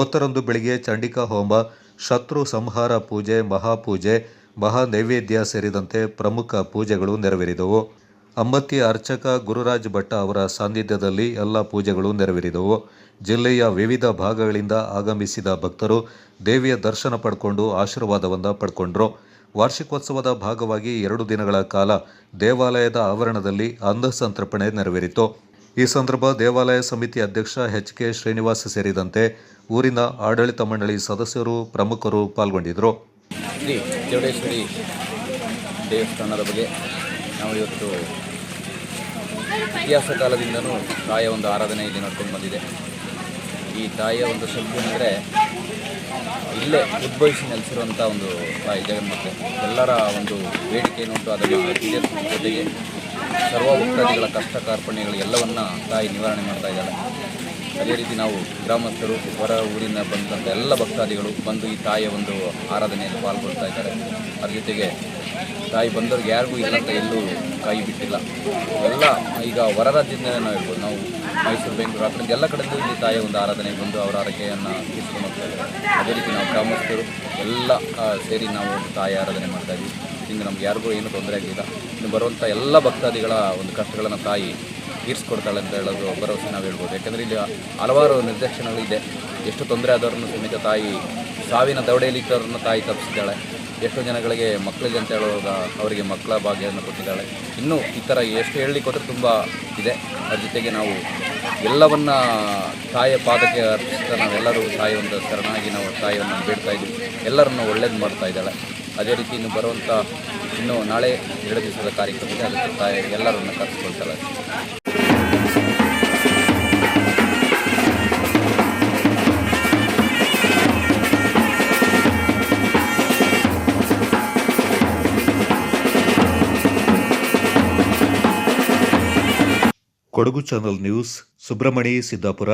30ರಂದು ಬೆಳಿಗ್ಗೆ ಚಂಡಿಕಾ ಹೋಮ, ಶತ್ರು ಸಂಹಾರ ಪೂಜೆ, ಮಹಾಪೂಜೆ, ಮಹಾ ನೈವೇದ್ಯ ಸೇರಿದಂತೆ ಪ್ರಮುಖ ಪೂಜೆಗಳು ನೆರವೇರಿದವು. ಅಮ್ಮತ್ತಿ ಅರ್ಚಕ ಗುರುರಾಜ್ ಭಟ್ಟ ಅವರ ಸಾನ್ನಿಧ್ಯದಲ್ಲಿ ಎಲ್ಲ ಪೂಜೆಗಳು ನೆರವೇರಿದವು. ಜಿಲ್ಲೆಯ ವಿವಿಧ ಭಾಗಗಳಿಂದ ಆಗಮಿಸಿದ ಭಕ್ತರು ದೇವಿಯ ದರ್ಶನ ಪಡ್ಕೊಂಡು ಆಶೀರ್ವಾದವನ್ನು ಪಡ್ಕೊಂಡ್ರು. ವಾರ್ಷಿಕೋತ್ಸವದ ಭಾಗವಾಗಿ 2 ದಿನಗಳ ಕಾಲ ದೇವಾಲಯದ ಆವರಣದಲ್ಲಿ ಅನ್ನ ಸಂತರ್ಪಣೆ ನೆರವೇರಿತು. ಈ ಸಂದರ್ಭ ದೇವಾಲಯ ಸಮಿತಿ ಅಧ್ಯಕ್ಷ ಎಚ್ ಕೆ ಶ್ರೀನಿವಾಸ್ ಸೇರಿದಂತೆ ಊರಿನ ಆಡಳಿತ ಮಂಡಳಿ ಸದಸ್ಯರು, ಪ್ರಮುಖರು ಪಾಲ್ಗೊಂಡಿದ್ದರು. ಶ್ರೀ ಚೌಡೇಶ್ವರಿ ದೇವಸ್ಥಾನದ ಬಗ್ಗೆ ನಾವು ಇವತ್ತು ಇತಿಹಾಸ ಕಾಲದಿಂದನೂ ತಾಯಿಯ ಒಂದು ಆರಾಧನೆ ಇಲ್ಲಿ ನಡ್ಕೊಂಡು ಬಂದಿದೆ. ಈ ತಾಯಿಯ ಒಂದು ಶಕ್ತಿ ಅಂದರೆ ಇಲ್ಲೇ ಉದ್ಭವಿಸಿ ನೆಲೆಸಿರುವಂಥ ಒಂದು ತಾಯಿ ಜಗನ್ಮಾತೆ. ಎಲ್ಲರ ಒಂದು ಬೇಡಿಕೆಯನ್ನು ಉಂಟು ಅದನ್ನು ಈಡೇರಿಸುವ ಜೊತೆಗೆ ಸರ್ವ ಭಕ್ತಾದಿಗಳ ಕಷ್ಟ ಕಾರ್ಪಣ್ಯಗಳು ಎಲ್ಲವನ್ನ ತಾಯಿ ನಿವಾರಣೆ ಮಾಡ್ತಾ ಇದ್ದಾಳೆ. ಅದೇ ರೀತಿ ನಾವು ಗ್ರಾಮಸ್ಥರು, ಹೊರ ಊರಿನ ಬಂದಂಥ ಎಲ್ಲ ಭಕ್ತಾದಿಗಳು ಬಂದು ಈ ತಾಯಿಯ ಒಂದು ಆರಾಧನೆಯಲ್ಲಿ ಪಾಲ್ಗೊಳ್ತಾ ಇದ್ದಾರೆ. ಅದ್ರ ಜೊತೆಗೆ ತಾಯಿ ಬಂದವ್ರಿಗೆ ಯಾರಿಗೂ ಇಲ್ಲಂತ ಎಲ್ಲೂ ಕೈ ಬಿಟ್ಟಿಲ್ಲ. ಎಲ್ಲ ಈಗ ಹೊರ ರಾಜ್ಯದಿಂದ ನಾವು ಹೇಳ್ಬೋದು, ನಾವು ಮೈಸೂರು, ಬೆಂಗಳೂರು, ಆ ಕಡೆ ಎಲ್ಲ ಕಡೆಯಿಂದ ಇಲ್ಲಿ ತಾಯಿಯ ಒಂದು ಆರಾಧನೆಗೆ ಬಂದು ಅವರ ಆರೈಕೆಯನ್ನು ತೀರಿಸ್ಕೊಂಡು ಹೋಗ್ತಾ ಇದ್ದಾರೆ. ಅದೇ ರೀತಿ ನಾವು ಗ್ರಾಮಸ್ಥರು ಎಲ್ಲ ಸೇರಿ ನಾವು ಒಂದು ತಾಯಿ ಆರಾಧನೆ ಮಾಡ್ತಾ ಇದ್ವಿ. ಇದರಿಂದ ನಮ್ಗೆ ಯಾರಿಗೂ ಏನೂ ತೊಂದರೆ ಆಗಲಿಲ್ಲ. ಇನ್ನು ಬರುವಂಥ ಎಲ್ಲ ಭಕ್ತಾದಿಗಳ ಒಂದು ಕಷ್ಟಗಳನ್ನು ತಾಯಿ ತೀರಿಸ್ಕೊಡ್ತಾಳೆ ಅಂತ ಹೇಳೋದು ಭರವಸೆ ನಾವು ಹೇಳ್ಬೋದು. ಯಾಕೆಂದರೆ ಇಲ್ಲಿ ಹಲವಾರು ನಿರ್ದೇಶನಗಳಿದೆ. ಎಷ್ಟು ತೊಂದರೆ ಆದವ್ರನ್ನು ಸಮೇತ ತಾಯಿ, ಸಾವಿನ ದವಡೆಯಲ್ಲಿ ಇದ್ದವ್ರನ್ನ ತಾಯಿ ತಪ್ಪಿಸಿದ್ದಾಳೆ. ಎಷ್ಟೋ ಜನಗಳಿಗೆ ಮಕ್ಕಳಿಗೆ ಅಂತ ಹೇಳುವಾಗ ಅವರಿಗೆ ಮಕ್ಕಳ ಭಾಗ್ಯವನ್ನು ಕೊಟ್ಟಿದ್ದಾಳೆ. ಇನ್ನೂ ಈ ಥರ ಎಷ್ಟು ಹೇಳಲಿಕ್ಕೆ ಹೋದರೆ ತುಂಬ ಇದೆ. ಅದ್ರ ಜೊತೆಗೆ ನಾವು ಎಲ್ಲವನ್ನ ತಾಯಿಯ ಪಾದಕ್ಕೆ ಅರ್ಪಿಸ್ತಾ ನಾವೆಲ್ಲರೂ ತಾಯಿ ಒಂದು ಶರಣಾಗಿ ನಾವು ತಾಯಿಯನ್ನು ಬೇಡ್ತಾ ಇದ್ದೀವಿ. ಎಲ್ಲರನ್ನು ಒಳ್ಳೇದು ಮಾಡ್ತಾ ಇದ್ದಾಳೆ. ಅದೇ ರೀತಿ ಇನ್ನು ಬರುವಂಥ ಇನ್ನು ನಾಳೆ 2 ದಿವಸದ ಕಾರ್ಯಕ್ರಮ ಇದೆ. ಅದಕ್ಕೆ ತಾಯಿ ಎಲ್ಲರನ್ನು ಕರೆಸ್ಕೊಳ್ತಾಳೆ. Kodagu channel news, Subramani, Siddapura.